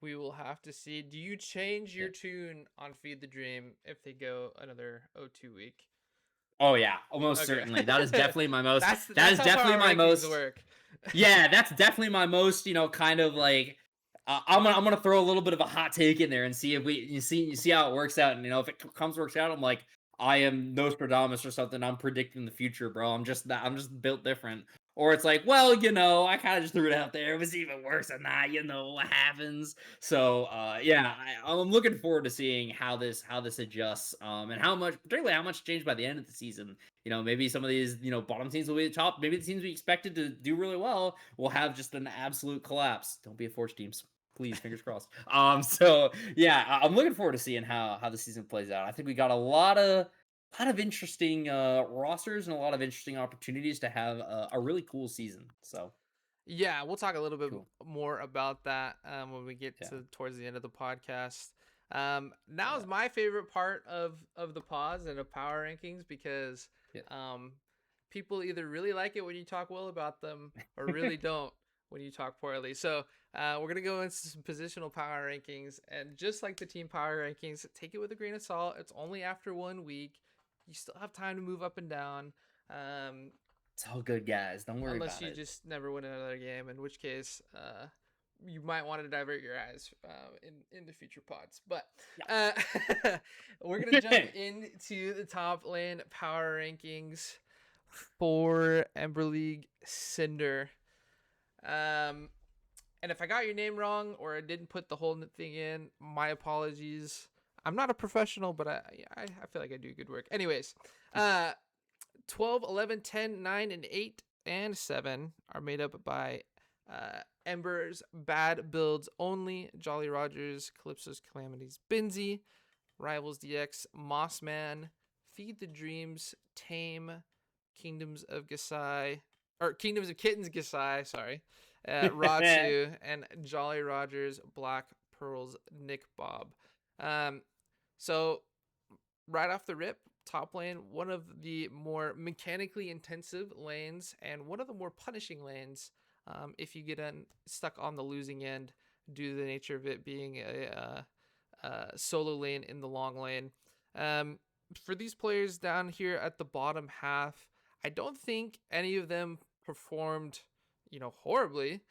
We will have to see. Do you change
Yeah.
your tune on Feed the Dream if they go another O2 week?
Oh yeah, almost
Okay.
certainly. That is definitely my most. That
That's
is
how
definitely
power
my
rankings
most.
work.
Yeah, that's definitely my most. Kind of like. I'm gonna throw a little bit of a hot take in there and see if you see how it works out, and if it comes works out, I'm like I am Nostradamus or something. I'm predicting the future, bro. I'm just built different. Or it's like, well, I kind of just threw it out there. It was even worse than that. You know what happens. So, yeah, I'm looking forward to seeing how this adjusts, and particularly how much changed by the end of the season. Maybe some of these, bottom teams will be at the top. Maybe the teams we expected to do really well will have just an absolute collapse. Don't be a Forge teams. Please, fingers crossed. So yeah, I'm looking forward to seeing how the season plays out. I think we got a lot of interesting rosters and a lot of interesting opportunities to have a really cool season. So
Yeah, we'll talk a little bit
cool.
more about that when we get
Yeah.
to towards the end of the podcast. Now is
Yeah.
my favorite part of the pause and of power rankings because
Yeah.
um, people either really like it when you talk well about them or really don't when you talk poorly. So we're gonna go into some positional power rankings, and just like the team power rankings, take it with a grain of salt. It's only after 1 week. You still have time to move up and down. Um,
It's all good, guys. Don't worry
unless
about
you
it.
just never win another game, in which case you might want to divert your eyes in the future pods. But uh, we're gonna jump
Yeah.
into the top lane power rankings for Ember League Cinder. Um, and if I got your name wrong or I didn't put the whole thing in, my apologies. I'm not a professional, but I feel like I do good work. Anyways, uh, 12, 11, 10, 9, and 8, and 7 are made up by Ember's Bad Builds Only, Jolly Rogers, Calypso's Calamities, Binzy, Rivals DX, Mossman, Feed the Dreams, Tame, Kingdoms of Gasai, or Kingdoms of Kittens Gasai, sorry, Ratsu, and Jolly Rogers, Black Pearls, Nick Bob. Um, so right off the rip, top lane, one of the more mechanically intensive lanes and one of the more punishing lanes if you get stuck on the losing end due to the nature of it being a solo lane in the long lane. Um, for these players down here at the bottom half, I don't think any of them performed, horribly.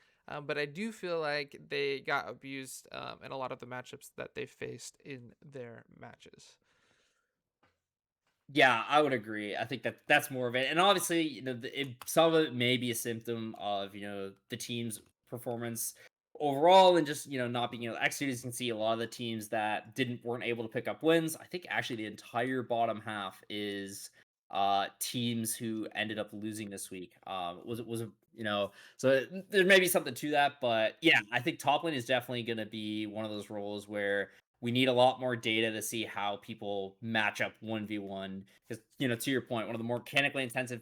But I do feel like they got abused in a lot of the matchups that they faced in their matches.
Yeah, I would agree. I think that that's more of it, and obviously, some of it may be a symptom of the team's performance overall, and just not being able to execute. As you can see, a lot of the teams that weren't able to pick up wins. I think actually the entire bottom half is teams who ended up losing this week. Was a so there may be something to that, but yeah, I think top lane is definitely going to be one of those roles where we need a lot more data to see how people match up 1v1 because to your point, one of the more mechanically intensive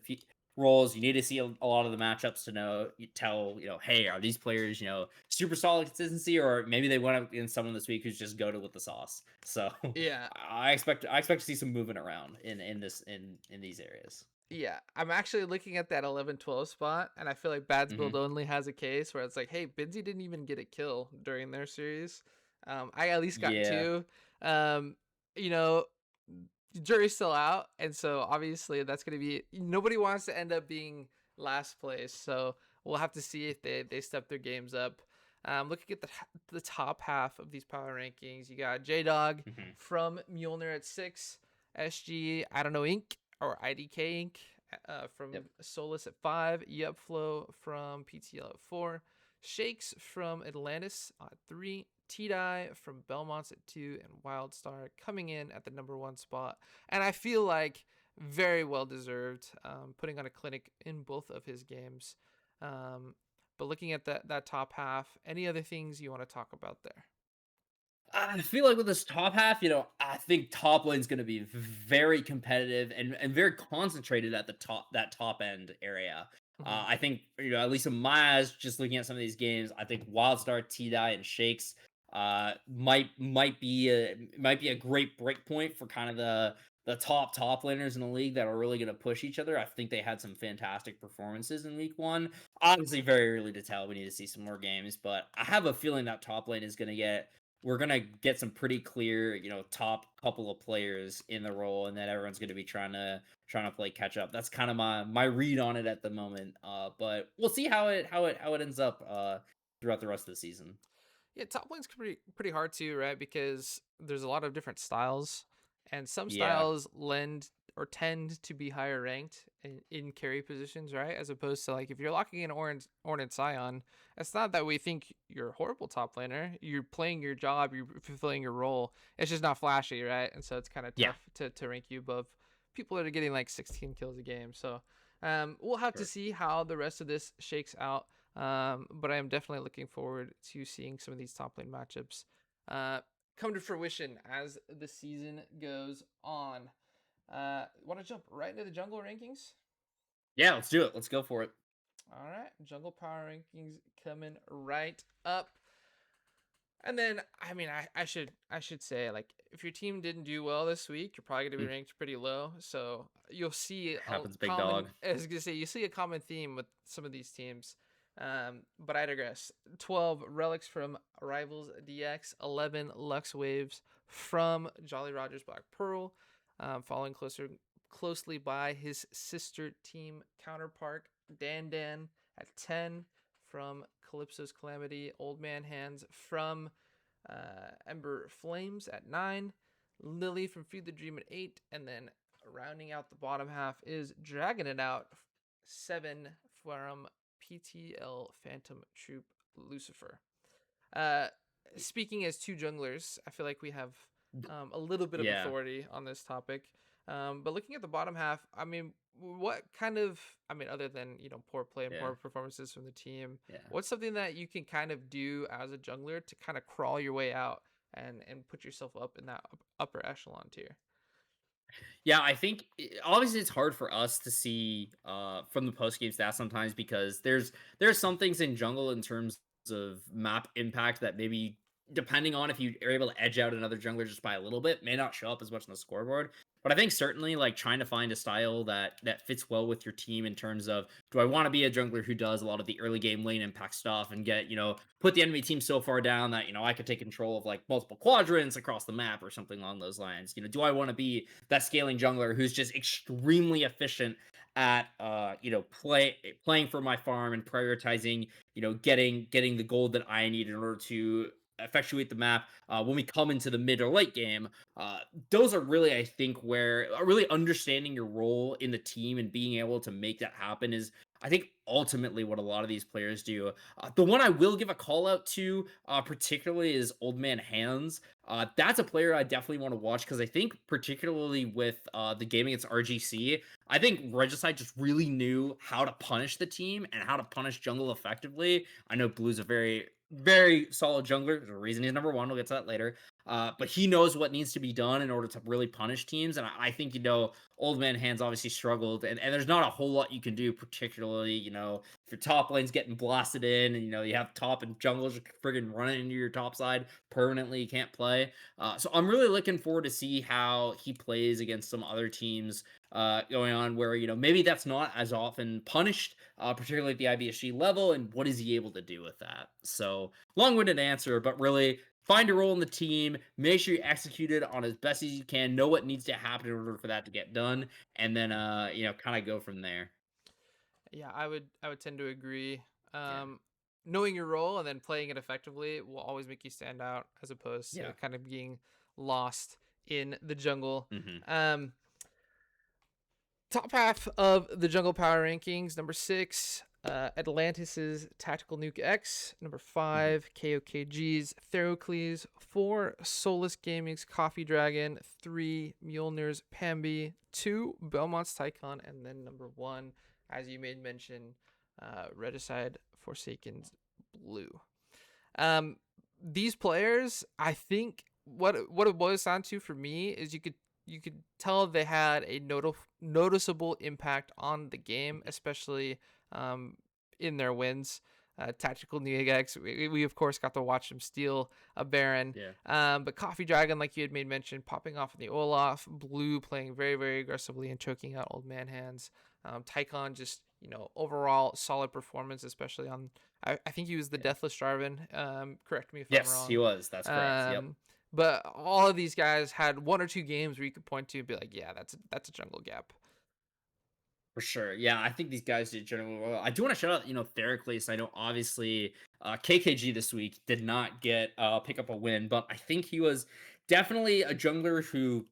roles, you need to see a lot of the matchups to tell hey, are these players super solid consistency, or maybe they went up against someone this week who's just goaded with the sauce. So
Yeah,
I expect to see some movement around in these areas.
yeah. I'm actually looking at that 11-12 spot, and I feel like Bad's
Hmm.
Build only has a case where it's like, hey, Binsey didn't even get a kill during their series. I at least got
Yeah.
two. Um, you know, jury's still out, and so obviously that's going to be, nobody wants to end up being last place. So we'll have to see if they step their games up. Looking at the top half of these power rankings, you got J Dog
Hmm.
from Mjolnir at 6, SG I don't know Inc. or IDK Inc.
Yep.
From Solus at 5, Yupflow from PTL at 4, Shakes from Atlantis at 3, T-Dye from Belmont's at 2, and Wildstar coming in at the number 1 spot. And I feel like very well deserved, putting on a clinic in both of his games. Um, but looking at that top half, any other things you want to talk about there?
I feel like with this top half, I think top lane's going to be very competitive and very concentrated at the top end area.
Hmm.
I think at least in my eyes, just looking at some of these games, I think Wildstar, T Dye, and Shakes might be a great break point for kind of the top laners in the league that are really going to push each other. I think they had some fantastic performances in week one. Obviously, very early to tell. We need to see some more games, but I have a feeling that top lane is going to get we're gonna get some pretty clear, top couple of players in the role, and then everyone's gonna be trying to play catch up. That's kind of my read on it at the moment. But we'll see how it ends up throughout the rest of the season.
Yeah, top lane's pretty hard too, right? Because there's a lot of different styles, and some
Yeah,
styles lend or tend to be higher ranked in carry positions, right? As opposed to like if you're locking in Ornn and Scion, it's not that we think you're a horrible top laner. You're playing your job, you're fulfilling your role. It's just not flashy, right? And so it's kind of
yeah,
tough to rank you above people that are getting like 16 kills a game. So we'll have to
sure.
see how the rest of this shakes out. But I am definitely looking forward to seeing some of these top lane matchups uh, come to fruition as the season goes on. Want to jump right into the jungle rankings?
Yeah, let's do it. Let's go for it.
All right, jungle power rankings coming right up. And then, I mean, I should say, like, if your team didn't do well this week, you're probably gonna be
Mm,
ranked pretty low. So you'll see a
happens, big
common.
dog.
I was gonna say you see a common theme with some of these teams. But I digress. 12 relics from Rivals DX, 11 Lux Waves from Jolly Rogers Black Pearl, following closely by his sister team counterpart Dan at 10 from Calypso's Calamity, Old Man Hands from Ember Flames at 9, Lily from Feed the Dream at 8, and then rounding out the bottom half is Dragging It Out 7 from PTL Phantom Troop Lucifer. Uh, Speaking as two junglers, I feel like we have a little bit of
Yeah,
authority on this topic. But looking at the bottom half, I mean, what kind of, I mean, other than, poor play and
yeah,
poor performances from the team,
yeah.
what's something that you can kind of do as a jungler to kind of crawl your way out and put yourself up in that upper echelon tier?
Yeah, I think obviously it's hard for us to see from the post game stats sometimes because there's some things in jungle in terms of map impact that maybe depending on if you are able to edge out another jungler just by a little bit may not show up as much on the scoreboard. But I think certainly like trying to find a style that fits well with your team in terms of do I want to be a jungler who does a lot of the early game lane impact stuff and get put the enemy team so far down that I could take control of like multiple quadrants across the map or something along those lines. Do I want to be that scaling jungler who's just extremely efficient at playing for my farm and prioritizing getting the gold that I need in order to effectuate the map when we come into the mid or late game. Those are really, I think, where really understanding your role in the team and being able to make that happen is, I think, ultimately what a lot of these players do. The one I will give a call out to, particularly, is Old Man Hands. That's a player I definitely want to watch because I think, particularly with the game against RGC, I think Regicide just really knew how to punish the team and how to punish jungle effectively. I know Blue's a very, very solid jungler. There's a reason he's number one. We'll get to that later. But he knows what needs to be done in order to really punish teams. And I think, Old Man Hands obviously struggled. And there's not a whole lot you can do, particularly, if your top lane's getting blasted in and, you have top and junglers friggin' running into your top side permanently, you can't play. So I'm really looking forward to see how he plays against some other teams going on where, maybe that's not as often punished, particularly at the IBSG level, and what is he able to do with that? So, long-winded answer, but really find a role in the team, make sure you execute it on as best as you can, know what needs to happen in order for that to get done, and then kind of go from there.
Yeah, I would tend to agree.
Yeah.
Knowing your role and then playing it effectively will always make you stand out as opposed to
Yeah.
kind of being lost in the jungle.
Hmm.
Um, Top half of the jungle power rankings: number 6, Atlantis's Tactical Nuke X; number
Hmm.
5, KOKG's Therocles; 4, Solus Gaming's Coffee Dragon; 3, Mjolnir's Pambi; 2, Belmont's Tycon; and then number 1, as you made mention, Regicide Forsaken's Blue. Um, these players, I think, what it boils down to for me is you could tell they had a noticeable impact on the game, especially in their wins. Tactical Neogax, we of course got to watch him steal a Baron.
Yeah.
But Coffee Dragon, like you had made mention, popping off in the Olaf. Blue playing very, very aggressively and choking out Old Man Hands. Tycon just, overall solid performance, especially on, I think he was the
Yeah.
Deathless Jarvan. Correct me if I'm
Yes, he
wrong.
was. That's correct. Yep.
But all of these guys had one or two games where you could point to and be like, yeah, that's a jungle gap.
For sure. Yeah, I think these guys did generally well. I do want to shout out, Theracles. I know obviously KKG this week did not get pick up a win, but I think he was definitely a jungler who,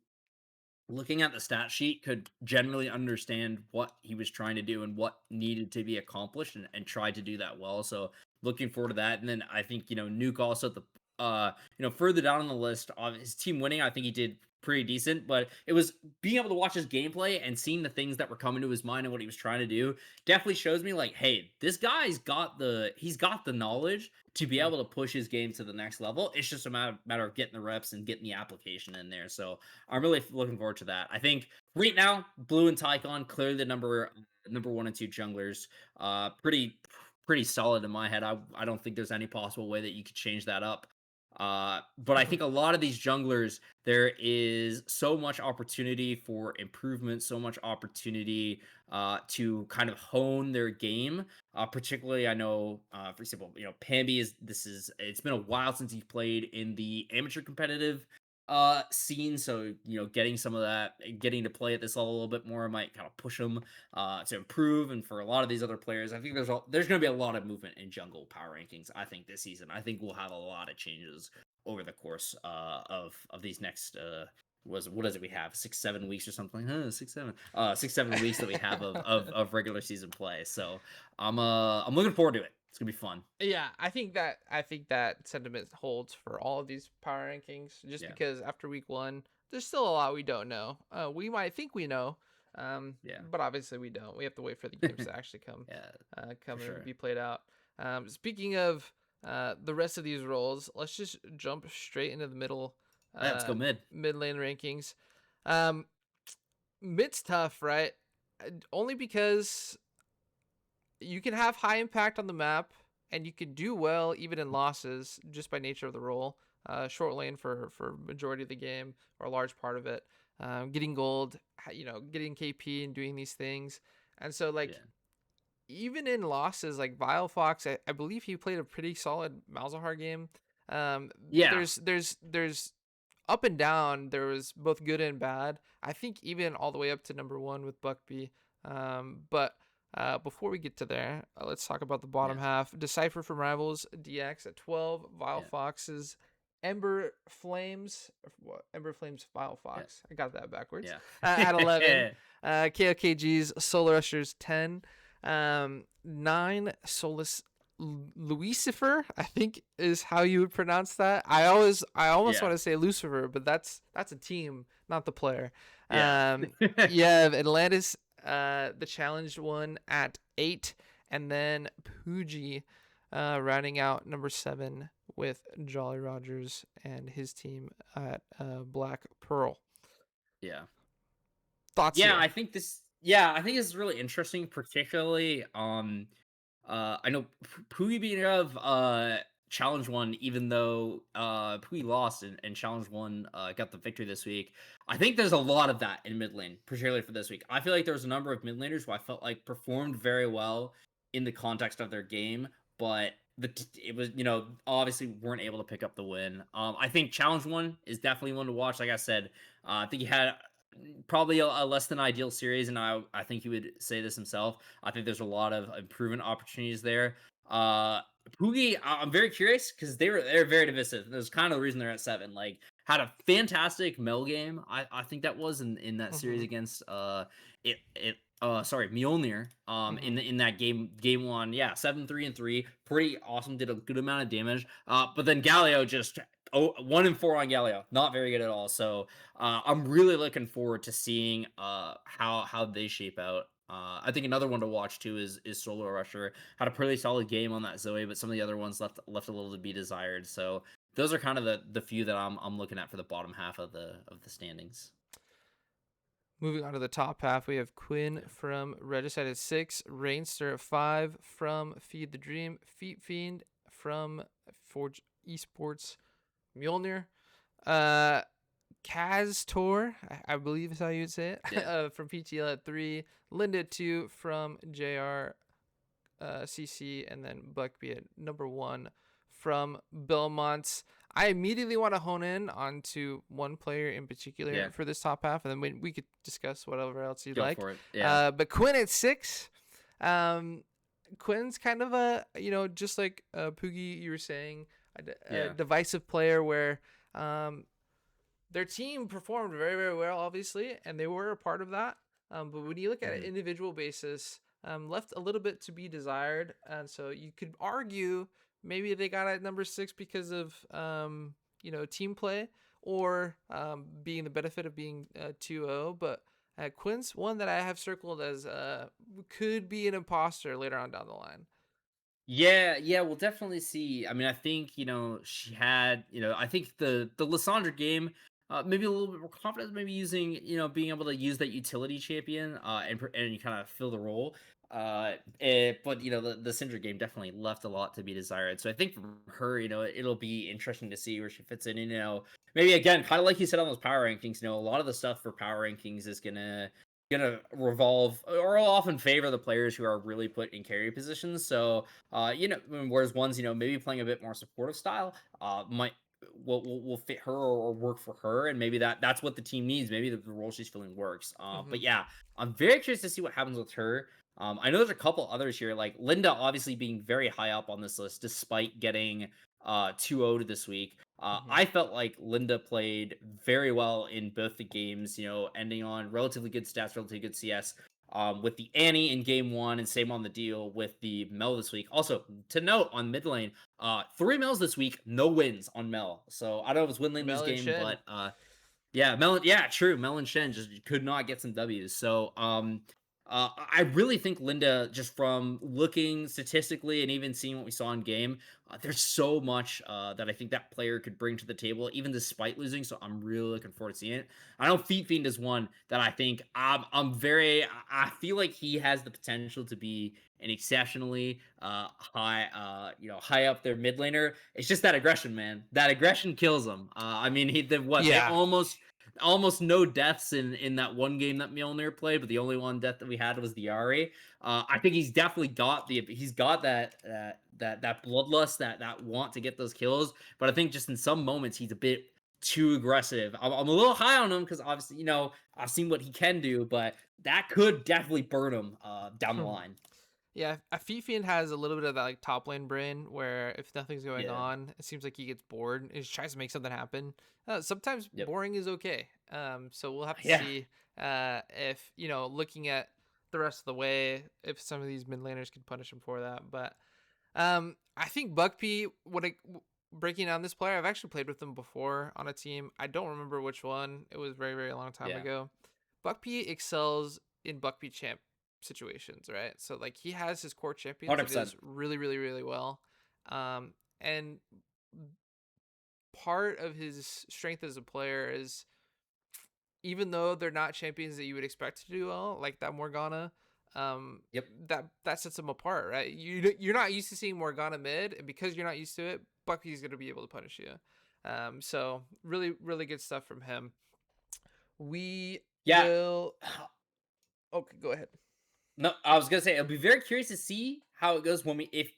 looking at the stat sheet, could generally understand what he was trying to do and what needed to be accomplished, and tried to do that well. So looking forward to that. And then I think, Nuke also at the further down on the list of his team winning, I think he did pretty decent, but it was being able to watch his gameplay and seeing the things that were coming to his mind and what he was trying to do definitely shows me, like, hey, this guy's got the knowledge to be
Mm.
able to push his game to the next level. It's just a matter of getting the reps and getting the application in there. So I'm really looking forward to that. I think right now, Blue and Tycon clearly the number one and two junglers. Pretty solid in my head. I don't think there's any possible way that you could change that up. But I think a lot of these junglers, there is so much opportunity for improvement, so much opportunity to kind of hone their game. Particularly, I know, for example, Pambi it's been a while since he played in the amateur competitive scene, so getting some of that, getting to play at this level a little bit more might kind of push him to improve. And for a lot of these other players, I think there's going to be a lot of movement in jungle power rankings, I think, this season. I think we'll have a lot of changes over the course of these next what is it we have, 6-7 weeks or something, 6-7 weeks that we have of regular season play. So I'm looking forward to it. It's gonna be fun.
Yeah, I think that sentiment holds for all of these power rankings. Just
Yeah.
because after week 1, there's still a lot we don't know. We might think we know,
Yeah.
but obviously we don't. We have to wait for the games to actually come,
Yeah, for
come and
sure.
be played out. Speaking of the rest of these roles, let's just jump straight into the middle,
Yeah, let's go mid.
mid lane rankings. Um, Mid's tough, right? Only because you can have high impact on the map and you can do well even in losses just by nature of the role. Short lane for majority of the game or a large part of it. Getting gold, getting KP and doing these things. And so like
Yeah.
even in losses, like Vile Fox, I believe he played a pretty solid Malzahar game.
Yeah.
There's up and down. There was both good and bad. I think even all the way up to number 1 with Buckby. But Before we get to there, let's talk about the bottom
Yeah.
half. Decipher from Rivals DX at 12. Vile
Yeah.
Foxes. Ember Flames. What? Ember Flames Vile
Yeah.
Fox. I got that backwards. At 11.
Yeah.
KOKG's Solar Rushers 10. 9. Solus Lucifer, I think is how you would pronounce that. I almost
Yeah.
want to say Lucifer, but that's a team, not the player.
Yeah.
You have Atlantis, the challenged one at 8, and then Pooji, rounding out number 7 with Jolly Rogers and his team at Black Pearl.
Yeah.
Thoughts
Yeah,
here?
I think it's really interesting, particularly I know Pui being of challenge one, even though Pui lost and challenge one got the victory this week. I think there's a lot of that in mid lane, particularly for this week. I feel like there was a number of mid laners who I felt like performed very well in the context of their game, but it was, obviously weren't able to pick up the win. I think challenge one is definitely one to watch. Like I said, I think he had probably a less than ideal series, and I think he would say this himself. I think there's a lot of improvement opportunities there. Uh Poogie, I'm very curious because they're very divisive. There's kind of the reason they're at 7. Like, had a fantastic Mel game. I think that was in that series
Mm-hmm.
against Mjolnir.
Mm-hmm.
In that game 1. Yeah, 7-3-3. Pretty awesome. Did a good amount of damage. But then Galio just 1-4 on Galio. Not very good at all. So I'm really looking forward to seeing how they shape out. I think another one to watch too is Solo Rusher. Had a pretty solid game on that Zoe, but some of the other ones left a little to be desired. So those are kind of the few that I'm looking at for the bottom half of the standings.
Moving on to the top half, we have Quinn
Yeah.
from Regicide at 6, Rainster at 5 from Feed the Dream, Feet Fiend from Forge Esports, Mjolnir, uh, Kaz Tor, I believe is how you would say it,
Yeah.
from PTL at 3, Linda at 2 from JR, CC, and then Buckby at number 1 from Belmont's. I immediately want to hone in onto one player in particular
Yeah.
for this top half, and then we could discuss whatever else you'd
Go
like.
for it. Yeah.
But Quinn at 6, Quinn's kind of a, just like Poogie, you were saying, a
Yeah.
divisive player where their team performed very, very well, obviously, and they were a part of that. But when you look at an
Mhm.
individual basis, left a little bit to be desired. And so you could argue maybe they got at number 6 because of, team play or being the benefit of being 2-0. But Quinn's one that I have circled as could be an imposter later on down the line.
Yeah, yeah, we'll definitely see. I mean, I think, she had, I think the Lissandra game, maybe a little bit more confidence, maybe using, being able to use that utility champion, and you kind of fill the role. But the Syndra game definitely left a lot to be desired. So I think for her, it'll be interesting to see where she fits in. And, maybe again, kind of like you said on those power rankings, a lot of the stuff for power rankings is gonna revolve or often favor the players who are really put in carry positions. So whereas ones, maybe playing a bit more supportive style, might will fit her or work for her, and maybe that's what the team needs. Maybe the role she's filling works. But
Mm-hmm.
yeah, I'm very curious to see what happens with her. I know there's a couple others here, like Linda, obviously being very high up on this list despite getting 2-0 this week.
Mm-hmm.
I felt like Linda played very well in both the games, ending on relatively good stats, relatively good CS. With the Annie in game 1, and same on the deal with the Mel this week. Also, to note on mid lane, 3 Mels this week, no wins on Mel. So I don't know if it's win lane lose
Mel and
game,
Shen.
but yeah, Melon. Yeah, true. Melon Shen just could not get some W's. So, I really think Linda, just from looking statistically and even seeing what we saw in game, there's so much that I think that player could bring to the table, even despite losing. So I'm really looking forward to seeing it. I know Feet Fiend is one that I think I feel like he has the potential to be an exceptionally high up there mid laner. It's just that aggression, man. That aggression kills him. I mean, they
Yeah.
almost no deaths in that one game that Mjolnir played, but the only one death that we had was the Ari. I think he's definitely got that bloodlust, that want to get those kills. But I think just in some moments he's a bit too aggressive. I'm a little high on him because obviously, I've seen what he can do, but that could definitely burn him down the line.
Yeah, Fifian has a little bit of that like top lane brain where if nothing's going
Yeah.
on, it seems like he gets bored and he tries to make something happen. Sometimes
Yep.
boring is okay. So we'll have to
Yeah.
see if looking at the rest of the way, if some of these mid laners can punish him for that. But I think Buckp, breaking down this player, I've actually played with him before on a team. I don't remember which one. It was very very long time
Yeah.
ago. Buckp excels in Buckp champ situations, right? So like he has his core champions that he
100%.
does really really really well, and part of his strength as a player is even though they're not champions that you would expect to do well, like that Morgana, um,
Yep.
that sets them apart, right? You're not used to seeing Morgana mid, and because you're not used to it, Bucky's gonna be able to punish you. So really really good stuff from him. We
Yeah.
will. Okay, go ahead.
No, I was gonna say I'll be very curious to see how it goes when if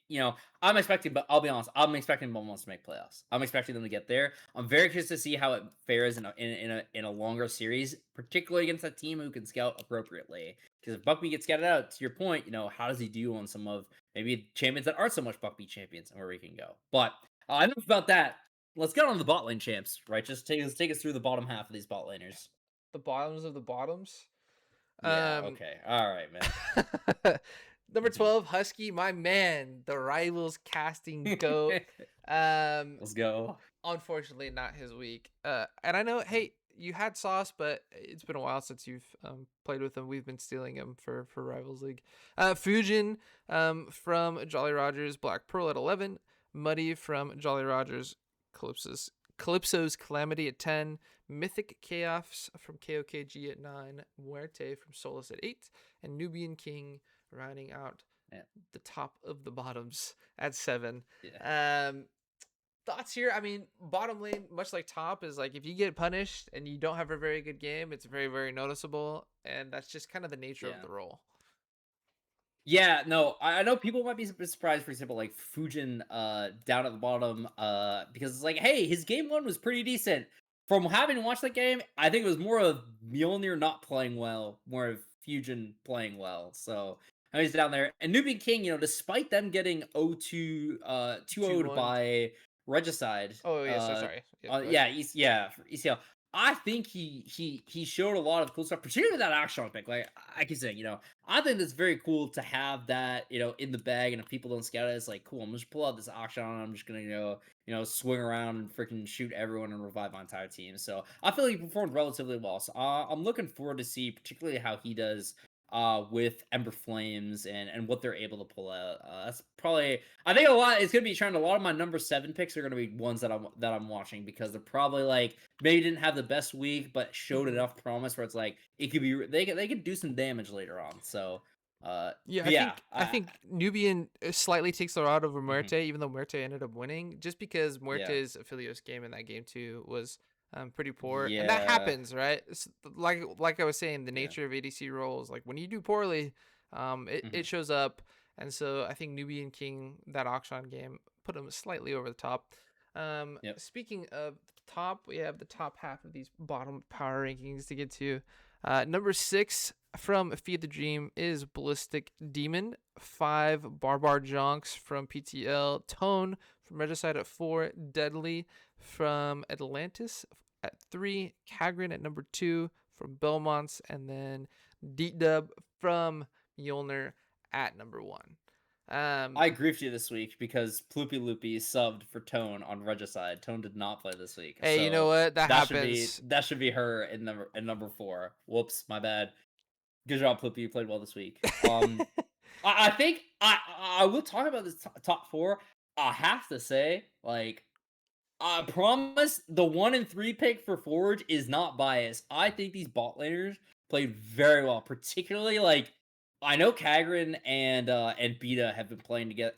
I'm expecting, but I'll be honest, I'm expecting Bomos to make playoffs. I'm expecting them to get there. I'm very curious to see how it fares in a longer series, particularly against a team who can scout appropriately. Because if Buckby gets scouted out, to your point, how does he do on some of maybe champions that aren't so much Buckby champions and where we can go? But enough about that. Let's get on the bot lane champs, right? Just take us through the bottom half of these bot laners.
The bottoms of the bottoms.
Yeah.
Um,
Okay. All right, man.
Number 12, Husky, my man, the rivals casting goat. Um,
Let's go.
Unfortunately, not his week. And I know, hey, you had Sauce, but it's been a while since you've played with him. We've been stealing him for Rivals League. Fujin from Jolly Rogers, Black Pearl at 11. Muddy from Jolly Rogers, Calypso's Calamity at 10. Mythic Chaos from KOKG at 9. Muerte from Solus at 8. And Nubian King rounding out
Yeah.
the top of the bottoms at 7.
Yeah.
Thoughts here? I mean, bottom lane, much like top, is like if you get punished and you don't have a very good game, it's very, very noticeable. And that's just kind of the nature of
Yeah.
the role.
Yeah, no, I know people might be surprised, for example, like Fujin down at the bottom, because it's like, hey, his game one was pretty decent. From having watched that game, I think it was more of Mjolnir not playing well, more of Fujin playing well. So he's down there. And Nubian King, despite them getting 0-2
2
2-0'd
1.
by Regicide,
Oh, yeah, so sorry. Yeah, go ahead.
yeah, for ECL. I think he showed a lot of cool stuff, particularly that action pick. Like I keep saying, I think it's very cool to have that, in the bag. And if people don't scout it, it's like, cool. I'm just pull out this auction and I'm just gonna, swing around and freaking shoot everyone and revive my entire team. So I feel like he performed relatively well. So I'm looking forward to see particularly how he does with Ember Flames and what they're able to pull out. That's probably I think a lot. It's gonna be trying. A lot of my number 7 picks are gonna be ones that I'm watching because they're probably like maybe didn't have the best week, but showed
Mhm.
enough promise where it's like it could be they could do some damage later on. So,
Yeah,
but yeah,
I think Nubian slightly takes the route over
mhm,
Muerte, even though Muerte ended up winning, just because
yeah,
Muerte's Aphelios game in that game too was pretty poor, and that
yeah,
happens, right? Like I was saying, the
yeah,
nature of ADC roles, like when you do poorly, it
mhm,
shows up, and so I think Nubian King that auction game put him slightly over the top.
yep.
Speaking of top, we have the top half of these bottom power rankings to get to. Number 6 from Feed the Dream is Ballistic Demon. 5, Barbar Jonks from PTL. Tone from Regicide at 4. Deadly from Atlantis at 3. Kagrin at number 2 from Belmonts. And then Deep Dub from Mjolnir at number 1.
I agree with you this week because Ploopy Loopy subbed for Tone on Regicide. Tone did not play this week,
Hey, you know
so
what? That
that should be
happens.
that should be her in number 4. Whoops, my bad. Good job, Ploopy. You played well this week. I think I will talk about this top 4. I have to say, like, I promise the 1 and 3 pick for Forge is not biased. I think these bot laners played very well, particularly like I know Kagrin and Beta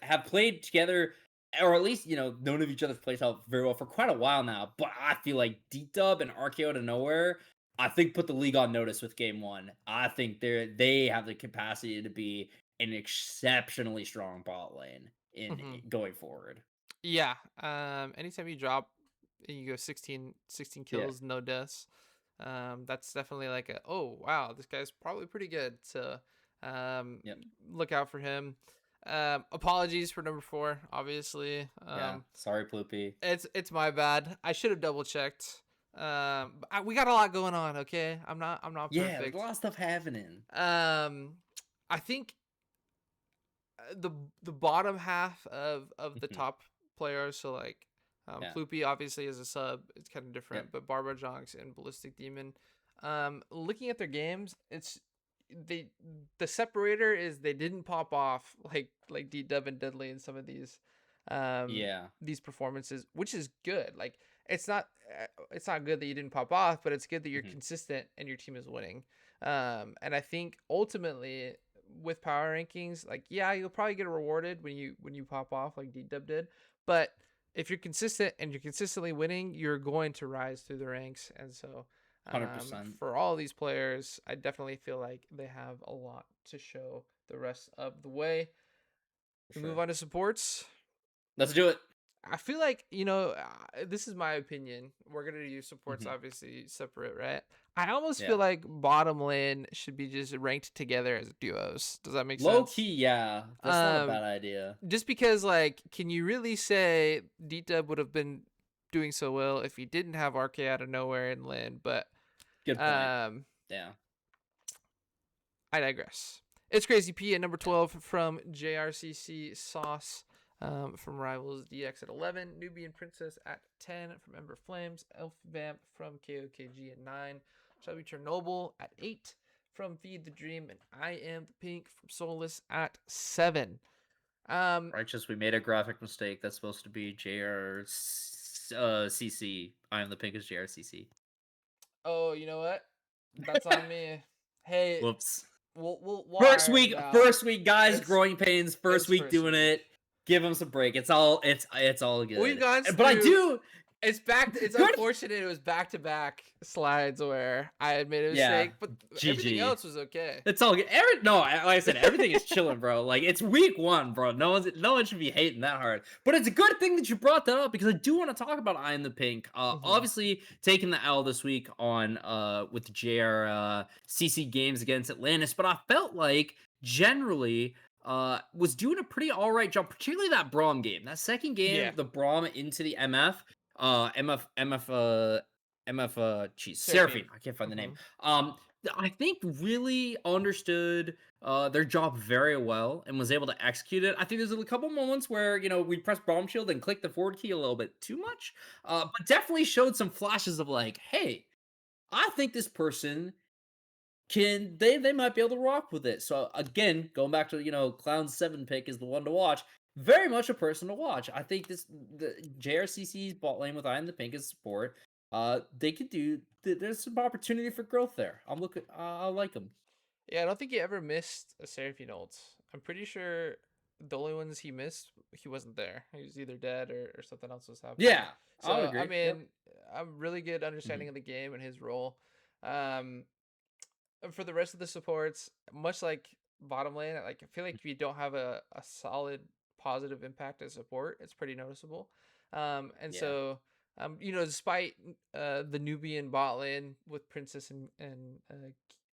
have played together, or at least known of each other's playstyle very well for quite a while now. But I feel like D Dub and RKO out of nowhere, I think put the league on notice with game one. I think they have the capacity to be an exceptionally strong bot lane in
Mhm.
going forward.
Yeah. Anytime you drop you go 16
Yeah.
kills, no deaths. That's definitely like a, oh wow, this guy's probably pretty good. So um,
Yep.
look out for him. Apologies for number 4, obviously.
Yeah. Sorry, Ploopy.
It's my bad. I should have double checked. We got a lot going on. Okay, I'm not
Yeah, there's a
perfect.
lot of stuff happening.
I think the the bottom half of the
Mhm.
top players. So like,
Yeah.
Ploopy obviously is a sub. It's kind of
Yep.
different, but Barbara Jonks and Ballistic Demon. Looking at their games, it's they the separator is they didn't pop off like D Dub and Deadly in some of um
Yeah.
these performances, which is good. Like it's not good that you didn't pop off, but it's good that you're
Mhm.
consistent and your team is winning. And I think ultimately with power rankings, like yeah, you'll probably get rewarded when you pop off like D Dub did, but if you're consistent and you're consistently winning, you're going to rise through the ranks. And so
100%.
for all these players, I definitely feel like they have a lot to show the rest of the way.
For
We move
sure.
on to supports.
Let's do it.
I feel like, this is my opinion. We're going to do supports
Mhm.
obviously separate, right? I almost feel
Yeah.
like bottom lane should be just ranked together as duos. Does that make
Low
sense?
key, yeah. That's not a
Um,
bad idea.
just because, like, can you really say D-Dub would have been doing so well if he didn't have RK out of nowhere in lane? But
Good point.
um,
Yeah.
I digress. It's Crazy P at number 12 from JRCC Sauce, from Rivals DX at 11. Nubian Princess at 10 from Ember Flames. Elf Vamp from KOKG at 9. Chubby Chernobyl at 8 from Feed the Dream. And I Am the Pink from Soulless at 7.
Righteous, we made a graphic mistake. That's supposed to be CC. I am the pinkest JRCC.
Oh, you know what? That's on me. Hey,
Whoops.
we'll iron it out.
First week, guys,
It's
growing pains. First
it's
week
first
doing
week.
it. Give him some break. It's all
We've
good.
gone
But I
through.
do
It's
good.
unfortunate it was back to back slides where I had made a
Yeah,
mistake, but everything
GG.
else was okay.
It's all good. No, like I said, everything is chilling, bro. Like it's week 1, bro. No one should be hating that hard. But it's a good thing that you brought that up because I do want to talk about I am the Pink.
Hmm.
Obviously taking the L this week on with the JR CC games against Atlantis, but I felt like generally was doing a pretty all right job, particularly that Braum game. That second game,
Yeah,
the Braum into the MF Seraphine.
Seraphine.
I can't find the name.
Hmm.
I think really understood their job very well and was able to execute it. I think there's a couple moments where we pressed bomb shield and clicked the forward key a little bit too much, but definitely showed some flashes of like, hey, I think this person they might be able to rock with it. So again, going back to Clown's 7 pick is the one to watch. Very much a person to watch. I think the JRCC's bot lane with I am the Pink as support. They could do. There's some opportunity for growth there. I'm looking. I like them.
Yeah, I don't think he ever missed a Seraphine ult. I'm pretty sure the only ones he missed, he wasn't there. He was either dead or something else was happening.
Yeah, I would
So I
agree. Yep.
mean, a really good
Mhm.
understanding of the game and his role. Um, and for the rest of the supports, much like bottom lane, like I feel like if you don't have a solid positive impact as support, it's pretty noticeable. And
Yeah.
so despite the Nubian bot lane with Princess and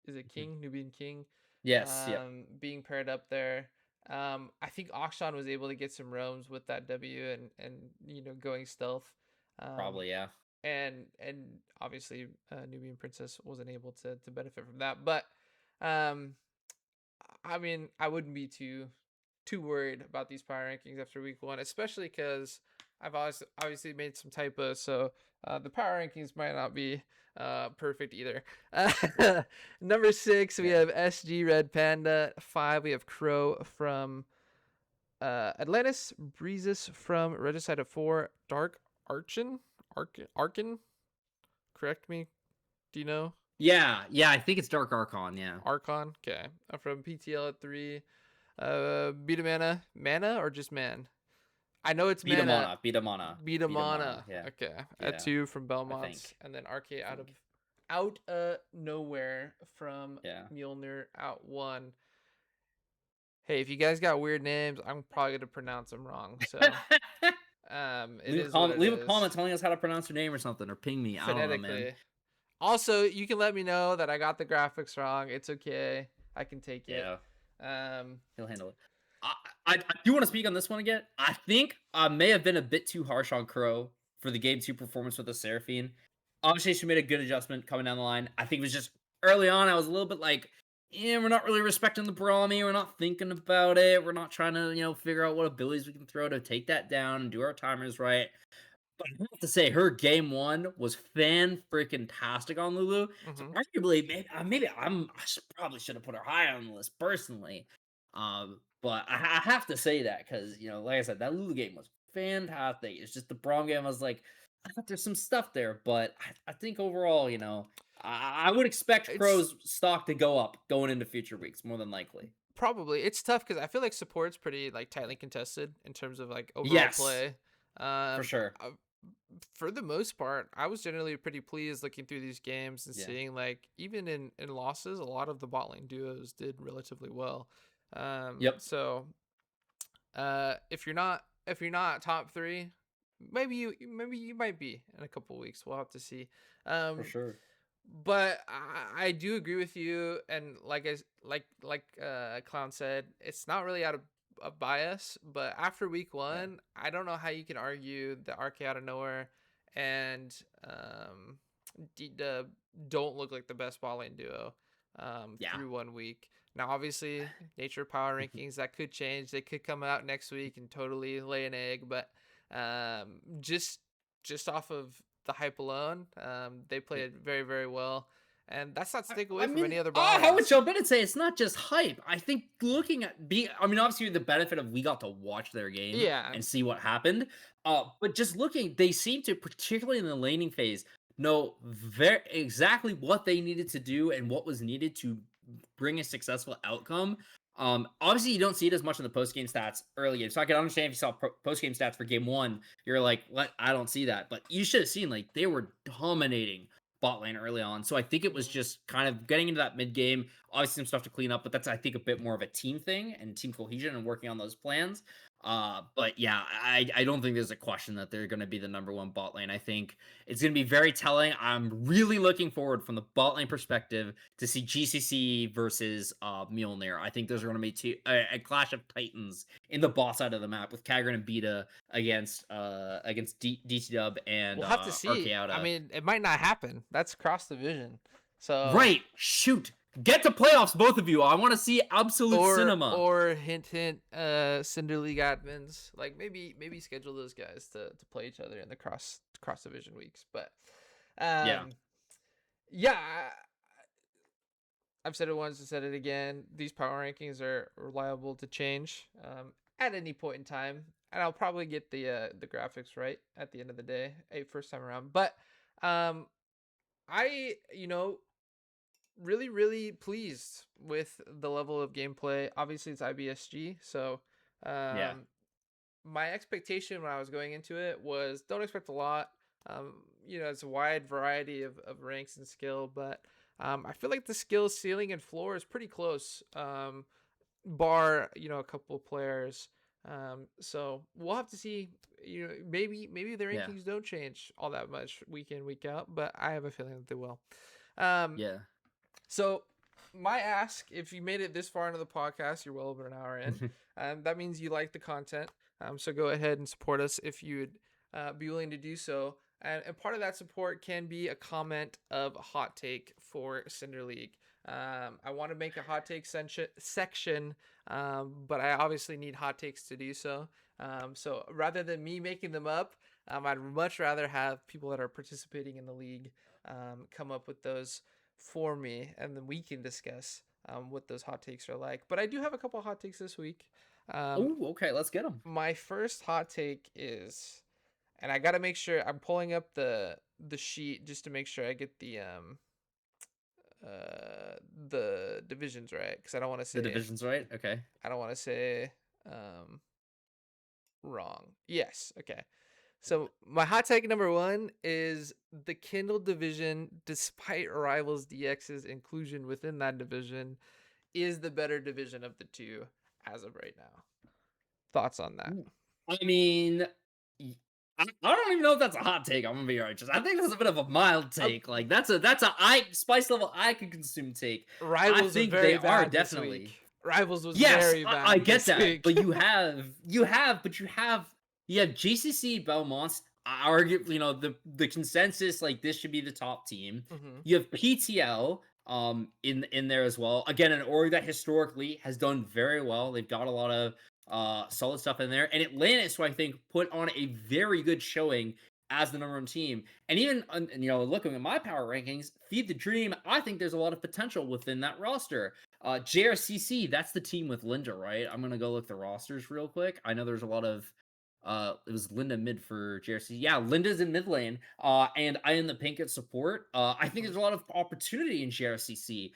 is it
Mhm.
King Nubian King,
Yes. Yep.
being paired up there. I think Akshan was able to get some roams with that W and going stealth. Um,
Probably. Yeah.
and obviously Nubian Princess wasn't able to benefit from that. But um, I mean, I wouldn't be too worried about these power rankings after week 1, especially because I've obviously made some typos, so the power rankings might not be perfect either. Number 6, we
Yeah.
have SG Red Panda. 5, we have Crow from Atlantis. Breezes from Regicide of 4. Dark Arkin. Correct me. Do you know?
Yeah. Yeah. I think it's Dark Archon. Yeah.
Archon. Okay. From PTL at 3. Beta mana or just man? I know it's
Beat him
mana.
mana. Beat him mana.
Beta
Beat him mana.
mana.
Yeah.
Okay. At
Yeah.
2 from
I
Belmont's,
think.
and then RK
I think.
out nowhere from
Yeah.
Mjolnir out 1. Hey, if you guys got weird names, I'm probably gonna pronounce them wrong. So It is what it
Leave a
is.
comment telling us how to pronounce your name or something, or ping me. I don't know, man.
Phonetically. Also, you can let me know that I got the graphics wrong. It's okay. I can take it.
Yeah,
Um,
he'll handle it. I, I do want to speak on this one again. I think I may have been a bit too harsh on Crow for the game two performance with the Seraphine. Obviously, she made a good adjustment coming down the line. I think it was just early on. I was a little bit like, yeah, we're not really respecting the Brahmi. We're not thinking about it. We're not trying to, figure out what abilities we can throw to take that down and do our timers right. But I have to say, her game one was fan freaking tastic on Lulu. So
mhm.
arguably, probably should have put her higher on the list personally. But I have to say that because like I said, that Lulu game was fantastic. It's just the Braum game. I was like, I thought there's some stuff there, but I think overall, I would expect
It's
Crow's stock to go up going into future weeks more than likely.
probably it's tough because I feel like support's pretty like tightly contested in terms of like overall
Yes,
play.
for sure.
Uh, for the most part, I was generally pretty pleased looking through these games and
Yeah,
seeing like even in losses, a lot of the bot lane duos did relatively well.
yep,
So if you're not top three, maybe you might be in a couple weeks. We'll have to see.
for
Um,
sure.
but I do agree with you, and like Clown said, it's not really out of bias. But after week
Yeah,
one, I don't know how you can argue the RK out of nowhere and D-Dub don't look like the best ball lane duo
yeah.
through 1 week. Now, obviously, nature power rankings that could change. They could come out next week and totally lay an egg, but just off of the hype alone, they
Yeah.
played very very well, and that's not to
I
take
I
away from
mean,
any other bot
I would
lanes.
jump in and say it's not just hype. I think looking at I mean, obviously the benefit of we got to watch their game
Yeah.
and see what happened. But just looking, they seem to, particularly in the laning phase, know very exactly what they needed to do and what was needed to bring a successful outcome. Obviously you don't see it as much in the post game stats early game. So I can understand if you saw post game stats for game one, you're like, what? I don't see that. But you should have seen like they were dominating bot lane early on. So I think it was
Mhm.
just kind of getting into that mid game. Obviously, some stuff to clean up, but that's I think a bit more of a team thing and team cohesion and working on those plans. But yeah, I don't think there's a question that they're going to be the number one bot lane. I think it's going to be very telling. I'm really looking forward from the bot lane perspective to see GCC versus Mjolnir. I think those are going to be a clash of titans in the bot side of the map with Kagran and Beta against DT Dub and
We'll have to
RK
see. I
Outa.
mean, it might not happen. That's cross division. So
Right. Shoot. Get to playoffs, both of you. I want to see absolute cinema.
or hint hint Cinder League admins like maybe schedule those guys to play each other in the cross division weeks. But
Yeah.
um yeah, I've said it once, I said it again. These power rankings are reliable to change at any point in time, and I'll probably get the graphics right at the end of the day, first time around. But um, I really really pleased with the level of gameplay. Obviously, it's IBSG, so
Yeah.
um, my expectation when I was going into it was don't expect a lot. It's a wide variety of ranks and skill, but I feel like the skill ceiling and floor is pretty close. Bar a couple of players. So we'll have to see. Maybe the
Yeah.
rankings don't change all that much week in week out, but I have a feeling that they will. Um,
Yeah.
so my ask, if you made it this far into the podcast, you're well over an hour in. That means you like the content. So go ahead and support us if you'd be willing to do so. And part of that support can be a comment of a hot take for Cinder League. I want to make a hot take section, but I obviously need hot takes to do so. So rather than me making them up, I'd much rather have people that are participating in the league come up with those for me, and then we can discuss what those hot takes are like. But I do have a couple hot takes this week. Um,
Oh, okay. Let's get them.
my first hot take is, and I got to make sure I'm pulling up the sheet just to make sure I get the divisions right, because
The division's right. Okay.
I don't want to say wrong. Yes, okay. So my hot take number one is the Kindle division, despite Rivals DX's inclusion within that division, is the better division of the two as of right now. Thoughts on that?
Ooh. I mean, Y I don't even know if that's a hot take, I'm gonna be honest. I think that's a bit of a mild
Uh,
take, like, that's a I spice level I can consume take. I
Rivals are
think they
very
are
bad this week.
definitely.
Rivals was
Yes,
very
I
bad
get
this
that,
week.
but you have GCC Belmont's arguably, the consensus, like, this should be the top team.
Hmm.
You have PTL, in there as well. Again, an org that historically has done very well. They've got a lot of, solid stuff in there, and Atlantis, who I think put on a very good showing as the number one team. And even, looking at my power rankings, Feed the Dream, I think there's a lot of potential within that roster. JRCC, that's the team with Linda, right? I'm gonna go look the rosters real quick. I know there's a lot of it was Linda mid for JRCC. Yeah, Linda's in mid lane. And I am the pink at support. I think
Hmm.
there's a lot of opportunity in JRCC.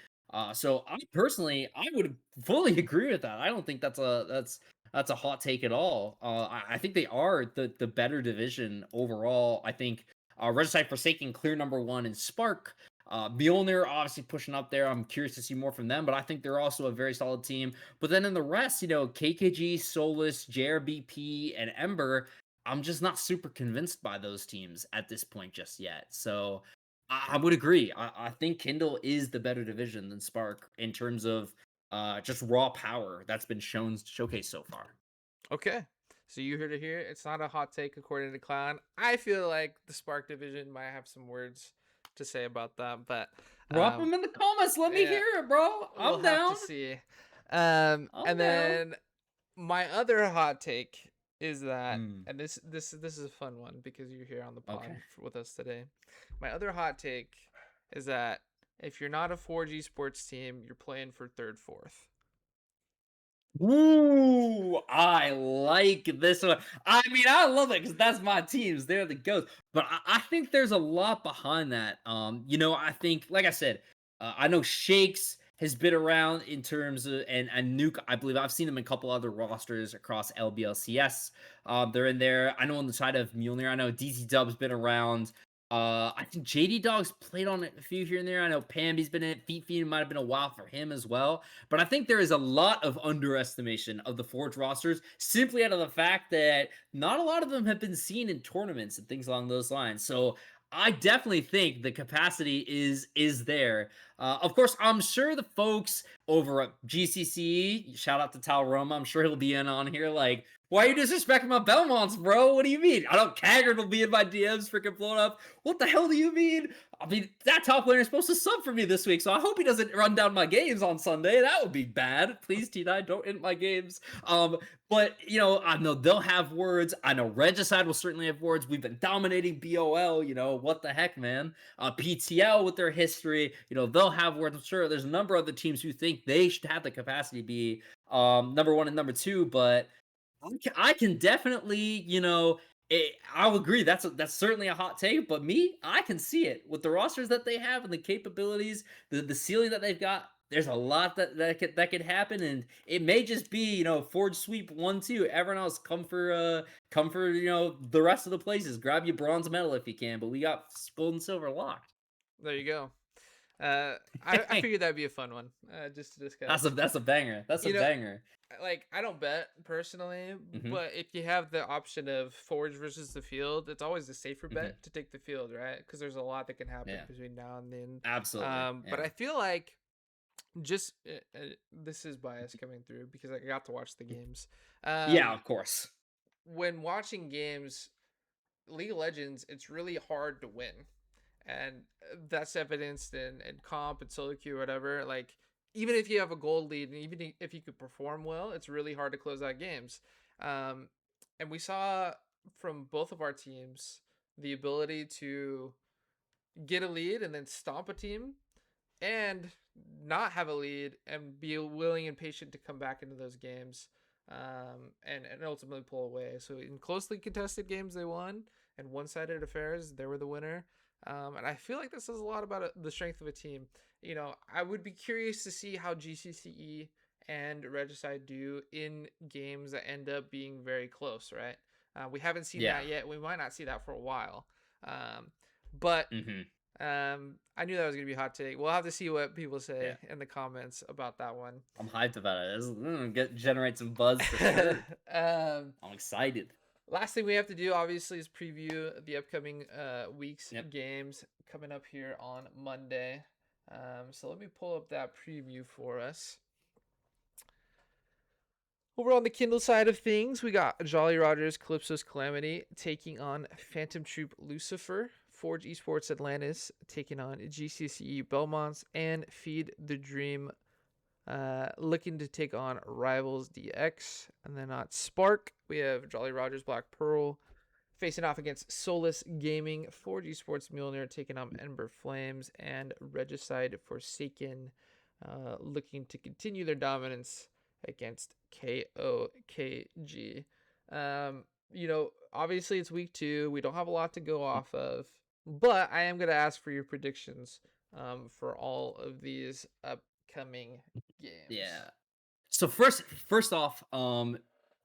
So I would fully agree with that. I don't think that's a hot take at all. I think they are the better division overall. I think Regicide Forsaken clear number one and Spark. Mjolnir obviously pushing up there. I'm curious to see more from them, but I think they're also a very solid team. But then in the rest, KKG, Solus, JRBP, and Ember, I'm just not super convinced by those teams at this point just yet. So I would agree. I think Kindle is the better division than Spark in terms of just raw power that's been showcased so far.
Okay. So you heard it here. It's not a hot take according to Clown. I feel like the Spark division might have some words to say about that, but
Drop
um
them in the comments. Let me
yeah,
hear it, bro.
we'll
I'm
have
down.
to see.
I'm
And
down.
then my other hot take is that,
Mm,
and this is a fun one because you're here on the pod
okay.
with us today. My other hot take is that if you're not a 4G sports team, you're playing for third, fourth.
Ooh, I like this one. I mean, I love it because that's my teams. They're the goats. But I think there's a lot behind that. I think, like I said, I know Shakes has been around in terms of and Nuke. I believe I've seen them in a couple other rosters across LBLCS. They're in there. I know on the side of Mjolnir, I know DZ Dub's been around. I think JD Dog's played on it a few here and there. I know Pamby's been in it. Feet might have been a while for him as well. But I think there is a lot of underestimation of the Forge rosters simply out of the fact that not a lot of them have been seen in tournaments and things along those lines. So I definitely think the capacity is there. Of course, I'm sure the folks over at GCC, shout out to Tal Roma, I'm sure he'll be in on here. Like, why are you disrespecting my Belmonts, bro? What do you mean? I don't. Caggard will be in my DMs, freaking blowing up. What the hell do you mean? I mean, that top laner is supposed to sub for me this week, so I hope he doesn't run down my games on Sunday. That would be bad. Please, T9, don't end my games. But I know they'll have words. I know Regicide will certainly have words. We've been dominating BOL. What the heck, man? PTL with their history, they'll have words. I'm sure there's a number of other teams who think they should have the capacity to be number one and number two, but I can definitely, I'll agree. That's certainly a hot take. But me, I can see it with the rosters that they have and the capabilities, the ceiling that they've got. There's a lot that could happen, and it may just be Forge sweep 1-2. Everyone else come for the rest of the places. Grab your bronze medal if you can. But we got gold and silver locked.
There you go. I figured that'd be a fun one, just to
that's
discuss.
a that's a banger. That's a
You know,
banger.
like I don't bet personally,
Hmm.
but if you have the option of Forge versus the field, it's always a safer
Hmm.
bet to take the field, right? Because there's a lot that can happen
Yeah,
between now and then.
absolutely.
But
Yeah.
I feel like just this is bias coming through because I got to watch the games.
Yeah,
Um,
of course.
when watching games, League of Legends, it's really hard to win, and that's evidenced in comp and solo queue or whatever. Like even if you have a gold lead and even if you could perform well, it's really hard to close out games. Um, and we saw from both of our teams the ability to get a lead and then stomp a team and not have a lead and be willing and patient to come back into those games, and ultimately pull away. So in closely contested games, they won, and one-sided affairs, they were the winner. And I feel like this says a lot about the strength of a team. I would be curious to see how GCCE and Regicide do in games that end up being very close, right? We haven't seen
Yeah.
that yet. We might not see that for a while. But
Hmm.
I knew that was gonna be a hot take. We'll have to see what people
Yeah.
say in the comments about that one.
I'm hyped about it. This is gonna generate some buzz for sure.
um,
I'm excited.
Last thing we have to do, obviously, is preview the upcoming week's
Yep.
games coming up here on Monday. So let me pull up that preview for us. Over on the Kindle side of things, we got Jolly Rogers Calypso's Calamity taking on Phantom Troop Lucifer, Forge Esports Atlantis taking on GCCE Belmonts, and Feed the Dream looking to take on Rivals DX. And then at Spark, we have Jolly Rogers Black Pearl facing off against Solus Gaming, Forge Esports Mjolnir taking on Ember Flames, and Regicide Forsaken looking to continue their dominance against KOKG. Obviously it's week 2. We don't have a lot to go off of, but I am going to ask for your predictions for all of these upcoming games.
Yeah. So first off,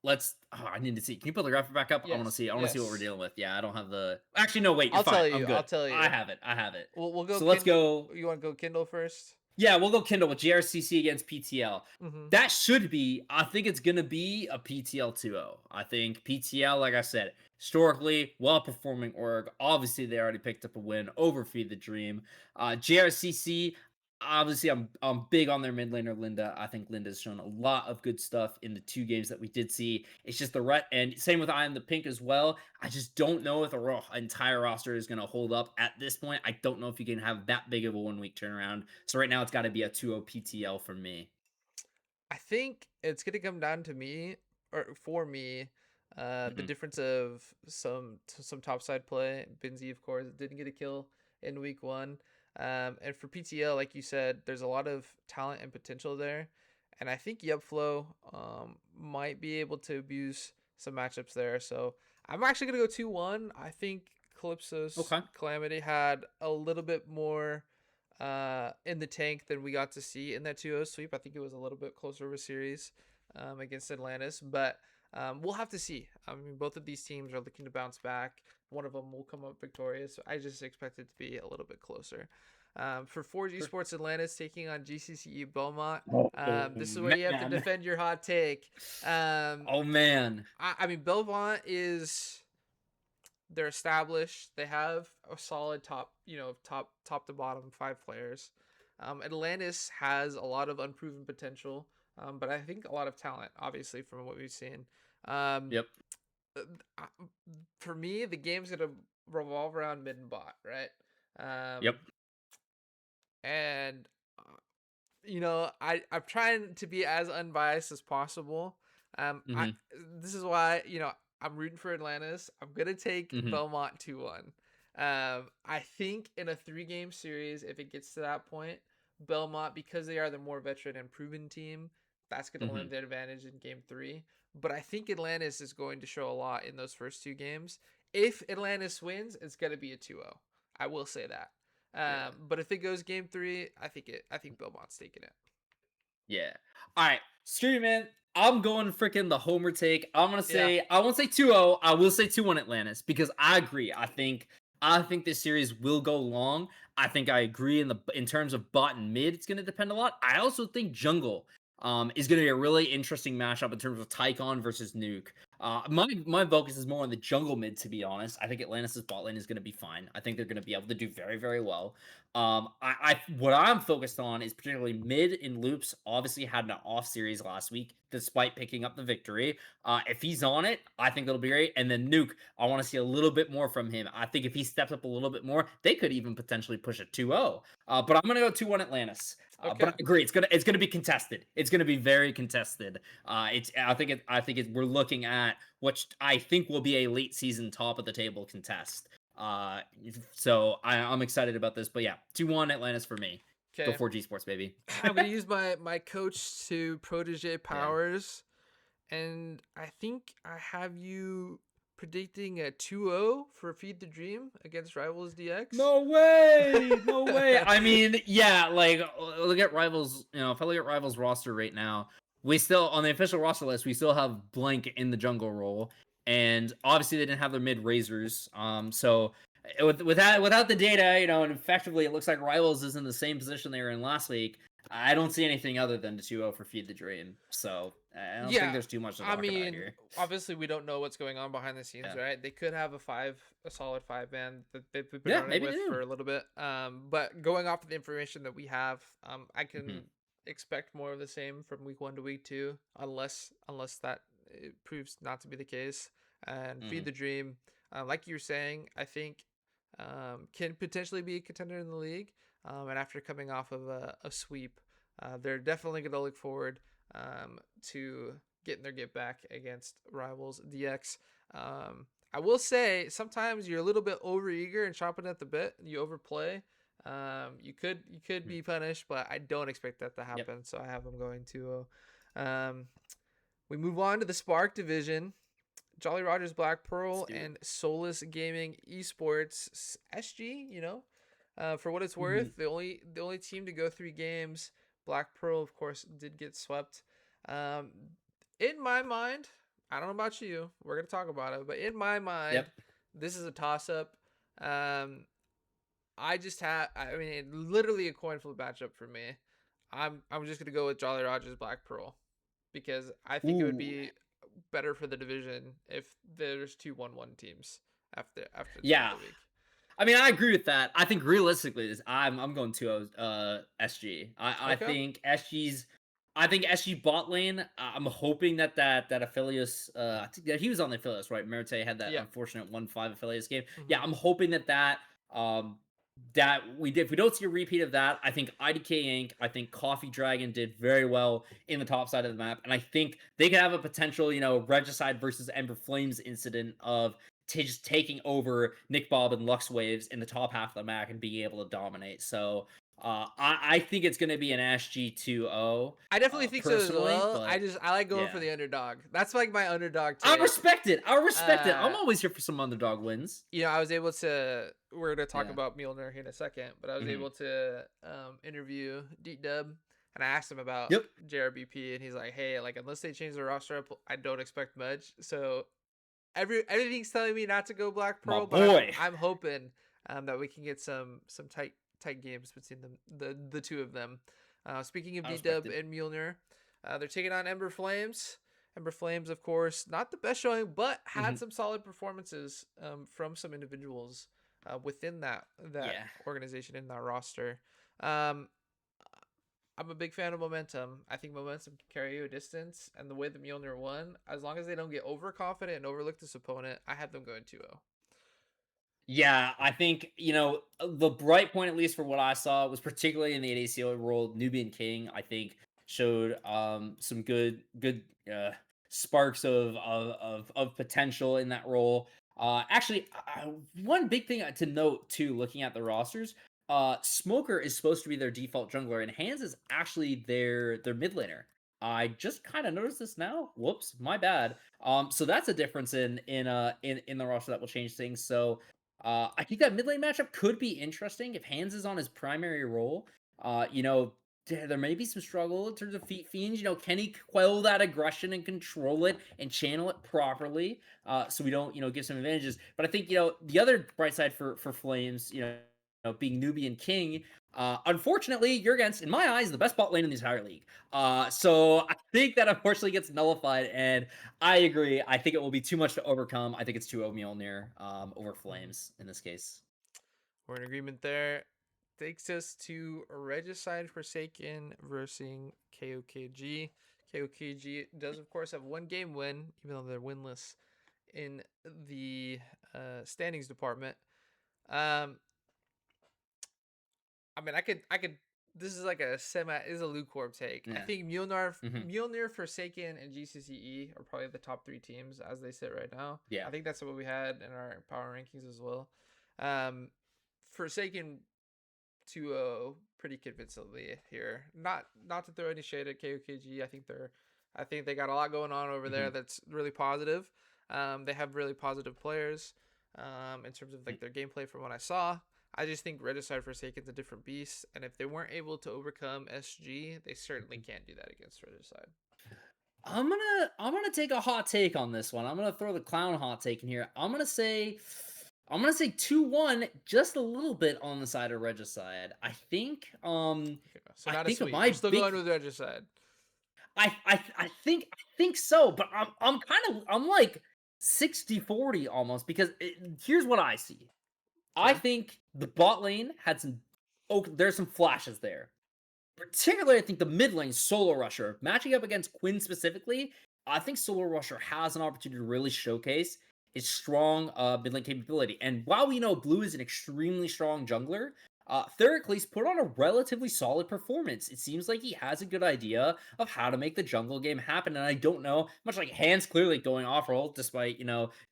let's. Oh, I need to see. Can you pull the graphic back up? I want to
Yes,
see. I want to see what we're
yes.
dealing with. Yeah, I don't have the. Actually, no. Wait, you're
I'll
fine.
tell
I'm
you.
good.
I'll tell
I
you.
have it. I have it.
We'll go
So let's
Kindle.
go.
You want to go Kindle first?
Yeah, we'll go Kindle with JRCC against PTL.
Mm-hmm.
That should be. I think it's gonna be a PTL 2-0. I think PTL, like I said, historically well-performing org. Obviously, they already picked up a win over Feed the Dream. JRCC. Obviously, I'm big on their mid laner Linda. I think Linda's shown a lot of good stuff in the 2 games that we did see. It's just and same with I Am the Pink as well. I just don't know if the entire roster is going to hold up at this point. I don't know if you can have that big of a 1-week turnaround. So right now it's got to be a 2-0 PTL for me.
I think it's gonna come down to me, or for me, the
Mm-hmm.
difference of some topside play. Binzi, of course, didn't get a kill in week 1, and for PTL, like you said, there's a lot of talent and potential there, and I think Yupflow might be able to abuse some matchups there. So I'm actually gonna go 2-1. I think Calypso's
Okay.
Calamity had a little bit more in the tank than we got to see in that 2-0 sweep. I think it was a little bit closer of a series against Atlantis, but we'll have to see. I mean, both of these teams are looking to bounce back. One of them will come up victorious. I just expect it to be a little bit closer. For Forge
Sure.
Esports Atlantis taking on GCCE Belmont,
Oh
this is where you have to
man.
defend your hot take.
Oh man.
I mean, Belmont is they're established. They have a solid top to bottom 5 players. Atlantis has a lot of unproven potential, but I think a lot of talent, obviously, from what we've seen. Um,
Yep.
uh, for me, the game's gonna revolve around mid and bot, right?
Yep.
And I'm trying to be as unbiased as possible. I
Mm-hmm.
This is why I'm rooting for Atlantis. I'm gonna take
Mm-hmm.
Belmont 2-1. I think in a 3-game series, if it gets to that point, Belmont, because they are the more veteran and proven team, that's gonna
Mm-hmm.
lend their advantage in game 3. But I think Atlantis is going to show a lot in those first 2 games. If Atlantis wins, it's gonna be a 2-0. I will say that.
Yeah.
But if it goes game 3, I think Belmont's taking it.
Yeah. All right. Screw you, man. I'm going freaking the homer take. I'm gonna
Yeah.
say I won't say 2-0. I will say 2-1 Atlantis because I agree. I think this series will go long. I think I agree in terms of bot and mid, it's gonna depend a lot. I also think jungle is gonna be a really interesting matchup in terms of Tycon versus Nuke. My focus is more on the jungle mid, to be honest. I think Atlantis' bot lane is gonna be fine. I think they're gonna be able to do very, very well. What I'm focused on is particularly mid in loops. Obviously, had an off series last week, despite picking up the victory. If he's on it, I think it'll be great. And then Nuke, I want to see a little bit more from him. I think if he steps up a little bit more, they could even potentially push a 2-0. But I'm gonna go 2-1 Atlantis. But
Okay.
I agree, it's gonna be contested. It's gonna be very contested. We're looking at what I think will be a late season top of the table contest. So I'm excited about this, but yeah, 2-1 Atlantis for me. Go
Okay.
4G Sports, baby.
I'm gonna use my coach to protege
Yeah.
powers, and I think I have you predicting a 2-0 for Feed the Dream against Rivals DX.
No way! No way! I mean, yeah, like look at Rivals. If I look at Rivals roster right now, we still on the official roster list, we still have Blank in the jungle role, and obviously they didn't have their mid razors. So without the data, and effectively it looks like Rivals is in the same position they were in last week. I don't see anything other than the 2-0 for Feed the Dream. So I don't think
Yeah,
there's too much to
I
talk about
mean,
here.
obviously we don't know what's going on behind the scenes,
Yeah.
right? They could have a solid five man that they've been
Yeah,
running
maybe they
with
do.
for a little bit. But going off of the information that we have, I
Mhm,
can expect more of the same from week 1 to week 2, unless that it proves not to be the case. And Feed
mhm.
the Dream, like you were saying, I think can potentially be a contender in the league. And after coming off of a sweep, they're definitely going to look forward to getting their get back against rivals DX. I will say sometimes you're a little bit overeager and chomping at the bit. You overplay. You could
Mm.
be punished, but I don't expect that to
Yep.
happen. So I have them going 2-0. We move on to the Spark division. Jolly Rogers Black
Let's
Pearl
do it.
and Solus Gaming Esports SG. For what it's
Mhm.
worth, the only team to go 3 games. Black Pearl, of course, did get swept. Um, in my mind, I don't know about you. We're gonna talk about it, but in my mind,
Yep.
this is a toss up. Um, I mean, literally a coin flip matchup for me. I'm just gonna go with Jolly Rogers Black Pearl because I think it would
Ooh.
be better for the division if there's 2-1-1 teams after the end of
Yeah.
the week.
I mean, I agree with that. I think realistically, I'm going to SG. I
Okay.
think SG's. I think SG bot lane. I'm hoping that Aphelios. I think that he was on the Aphelios, right? Merite had that
Yeah.
unfortunate 1-5 Aphelios game. Yeah,
Hmm.
I'm hoping um that we did. If we don't see a repeat of that, I think IDK Inc. I think Coffee Dragon did very well in the top side of the map, and I think they could have a potential, Regicide versus Ember Flames incident of just taking over Nick Bob and Lux Waves in the top half of the map and being able to dominate. So I think it's going to be an SG 2-0
I definitely think so as
personally,
well.
but
I like going for
yeah.
the underdog. That's like my underdog
I
take.
respect it. I respect it. I'm
Uh,
always here for some underdog wins.
I was able to. We're gonna talk
Yeah.
about Mjolnir here in a second, but I was
Hmm.
able to interview Deep Dub, and I asked him about
Yep.
JRBP, and he's like, "Hey, like unless they change the roster up, I don't expect much." So everything's telling me not to go Black
My
Pearl, but I'm
boy.
I'm hoping that we can get some tight games between the two of them. Speaking of
I
D
respect
Dub
it.
and Mjolnir, they're taking on Ember Flames. Ember Flames, of course, not the best showing, but had
Hmm.
some solid performances from some individuals within that
Yeah.
organization in that roster. Um, I'm a big fan of momentum. I think momentum can carry you a distance, and the way the Mjolnir won, as long as they don't get overconfident and overlook this opponent, I have them going 2-0.
Yeah, I think, the bright point, at least for what I saw, was particularly in the ADCO role. Nubian King, I think, showed some good sparks of potential in that role. Actually, one big thing to note too, looking at the rosters, Smoker is supposed to be their default jungler, and Hands is actually their mid laner. I just kind of noticed this now. Whoops, my bad. So that's a difference in the roster that will change things. So I think that mid lane matchup could be interesting if Hands is on his primary role. There may be some struggle in terms of Fiends. Can he quell that aggression and control it and channel it properly? So we don't, give some advantages. But I think, the other bright side for Flames, being Nubian King. Unfortunately, you're against, in my eyes, the best bot lane in the entire league. So I think that unfortunately gets nullified, and I agree. I think it will be too much to overcome. I think it's 2-0 Mjolnir over
Mm-hmm.
Flames in this case.
We're in agreement there. Takes us to Regicide Forsaken versus KOKG. KOKG does, of course, have 1 game win, even though they're winless in the standings department. Um, I mean, I could. This is like a semi. This is a lukewarm take. I
Yeah.
think Mjolnir,
Hmm.
Mjolnir, Forsaken, and GCCE are probably the top 3 teams as they sit right now.
Yeah.
I think that's what we had in our power rankings as well. Um, Forsaken 2-0 pretty convincingly here. Not to throw any shade at KOKG. I think they got a lot going on over there
Hmm.
that's really positive. They have really positive players in terms of like their gameplay from what I saw. I just think Regicide Forsaken's a different beast, and if they weren't able to overcome SG, they certainly can't do that against Regicide.
I'm gonna take a hot take on this one. I'm gonna throw the clown hot take in here. I'm gonna say I'm gonna say 2-1, just a little bit on the side of Regicide.
Okay, so
I
not a
think of
sweep.
my
We're still
big
going with Regicide.
I think so, but I'm like 60-40 almost because here's what I see. I
Okay.
think the bot lane had some there's some flashes there. Particularly, I think the mid lane solo rusher matching up against Quinn specifically. I think solo rusher has an opportunity to really showcase his strong mid lane capability. And while we know Blue is an extremely strong jungler, Theracles put on a relatively solid performance. It seems like he has a good idea of how to make the jungle game happen. And I don't know, much like Hans clearly going off roll, despite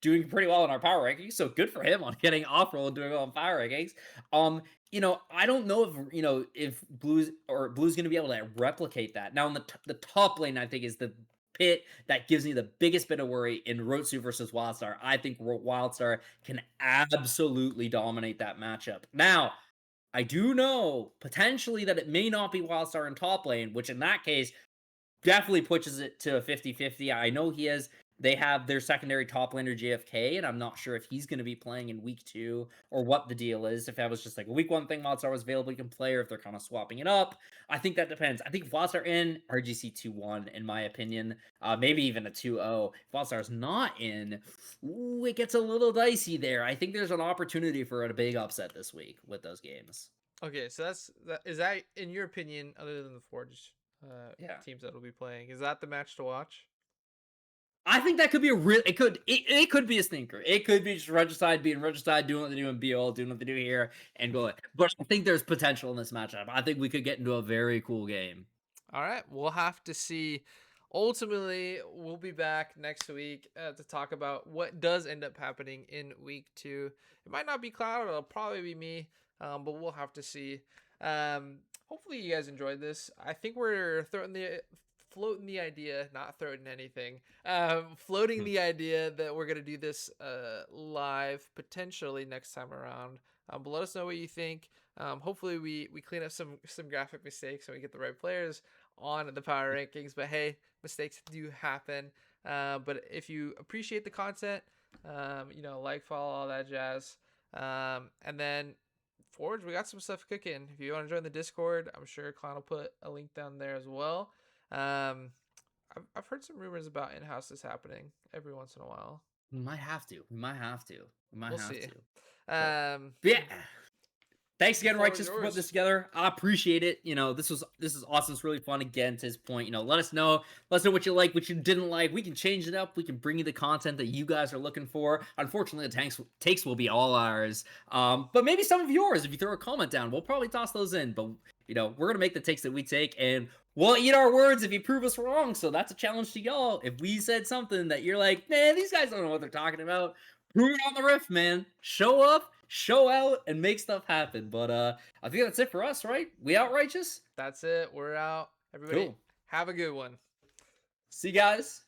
doing pretty well in our power rankings. So good for him on getting off roll and doing well in power rankings. I don't know if Blue's going to be able to replicate that. Now, in the top lane, I think is the pit that gives me the biggest bit of worry in Rotsu versus Wildstar. I think Wildstar can absolutely dominate that matchup. Now, I do know potentially that it may not be Wildstar in top lane, which in that case definitely pushes it to a 50-50. I know they have their secondary top laner JFK, and I'm not sure if he's going to be playing in week 2 or what the deal is. If that was just like a week 1 thing, Wildstar was available, you can play, or if they're kind of swapping it up. I think that depends. I think if Wildstar in, RGC 2-1, in my opinion, maybe even a 2-0. If Wildstar's not in, ooh, it gets a little dicey there. I think there's an opportunity for a big upset this week with those games.
Okay, so is that in your opinion, other than the Forge
Yeah.
teams that will be playing, is that the match to watch?
I think that could be a real. It could be a stinker. It could be just Regicide being Regicide, doing what they do in BL, doing what they do here, and going. But I think there's potential in this matchup. I think we could get into a very cool game.
All right, we'll have to see. Ultimately, we'll be back next week to talk about what does end up happening in week 2. It might not be Cloud, it'll probably be me, but we'll have to see. Hopefully, you guys enjoyed this. I think we're floating the idea, not throwing anything, floating the idea that we're gonna do this live potentially next time around. But let us know what you think. Hopefully, we clean up some graphic mistakes and we get the right players on the power rankings. But hey, mistakes do happen. But if you appreciate the content, like, follow, all that jazz. And then Forge, we got some stuff cooking. If you want to join the Discord, I'm sure Clown will put a link down there as well. I've heard some rumors about in-houses happening every once in a while.
We might have to. We might have to. We might
We'll
have
see.
to. But yeah.
The,
Thanks
the
again,
floor is
Righteous, for putting
yours.
this together. I appreciate it. This is awesome. It's really fun. Again, to his point, let us know. Let us know what you like, what you didn't like. We can change it up. We can bring you the content that you guys are looking for. Unfortunately, the takes will be all ours. But maybe some of yours. If you throw a comment down, we'll probably toss those in. But we're gonna make the takes that we take, and we'll eat our words if you prove us wrong. So that's a challenge to y'all. If we said something that you're like, man, these guys don't know what they're talking about, prove it on the riff, man. Show up, show out, and make stuff happen. But I think that's it for us, right? We out, Righteous?
That's it. We're out. Everybody,
Cool.
have a good one.
See you guys.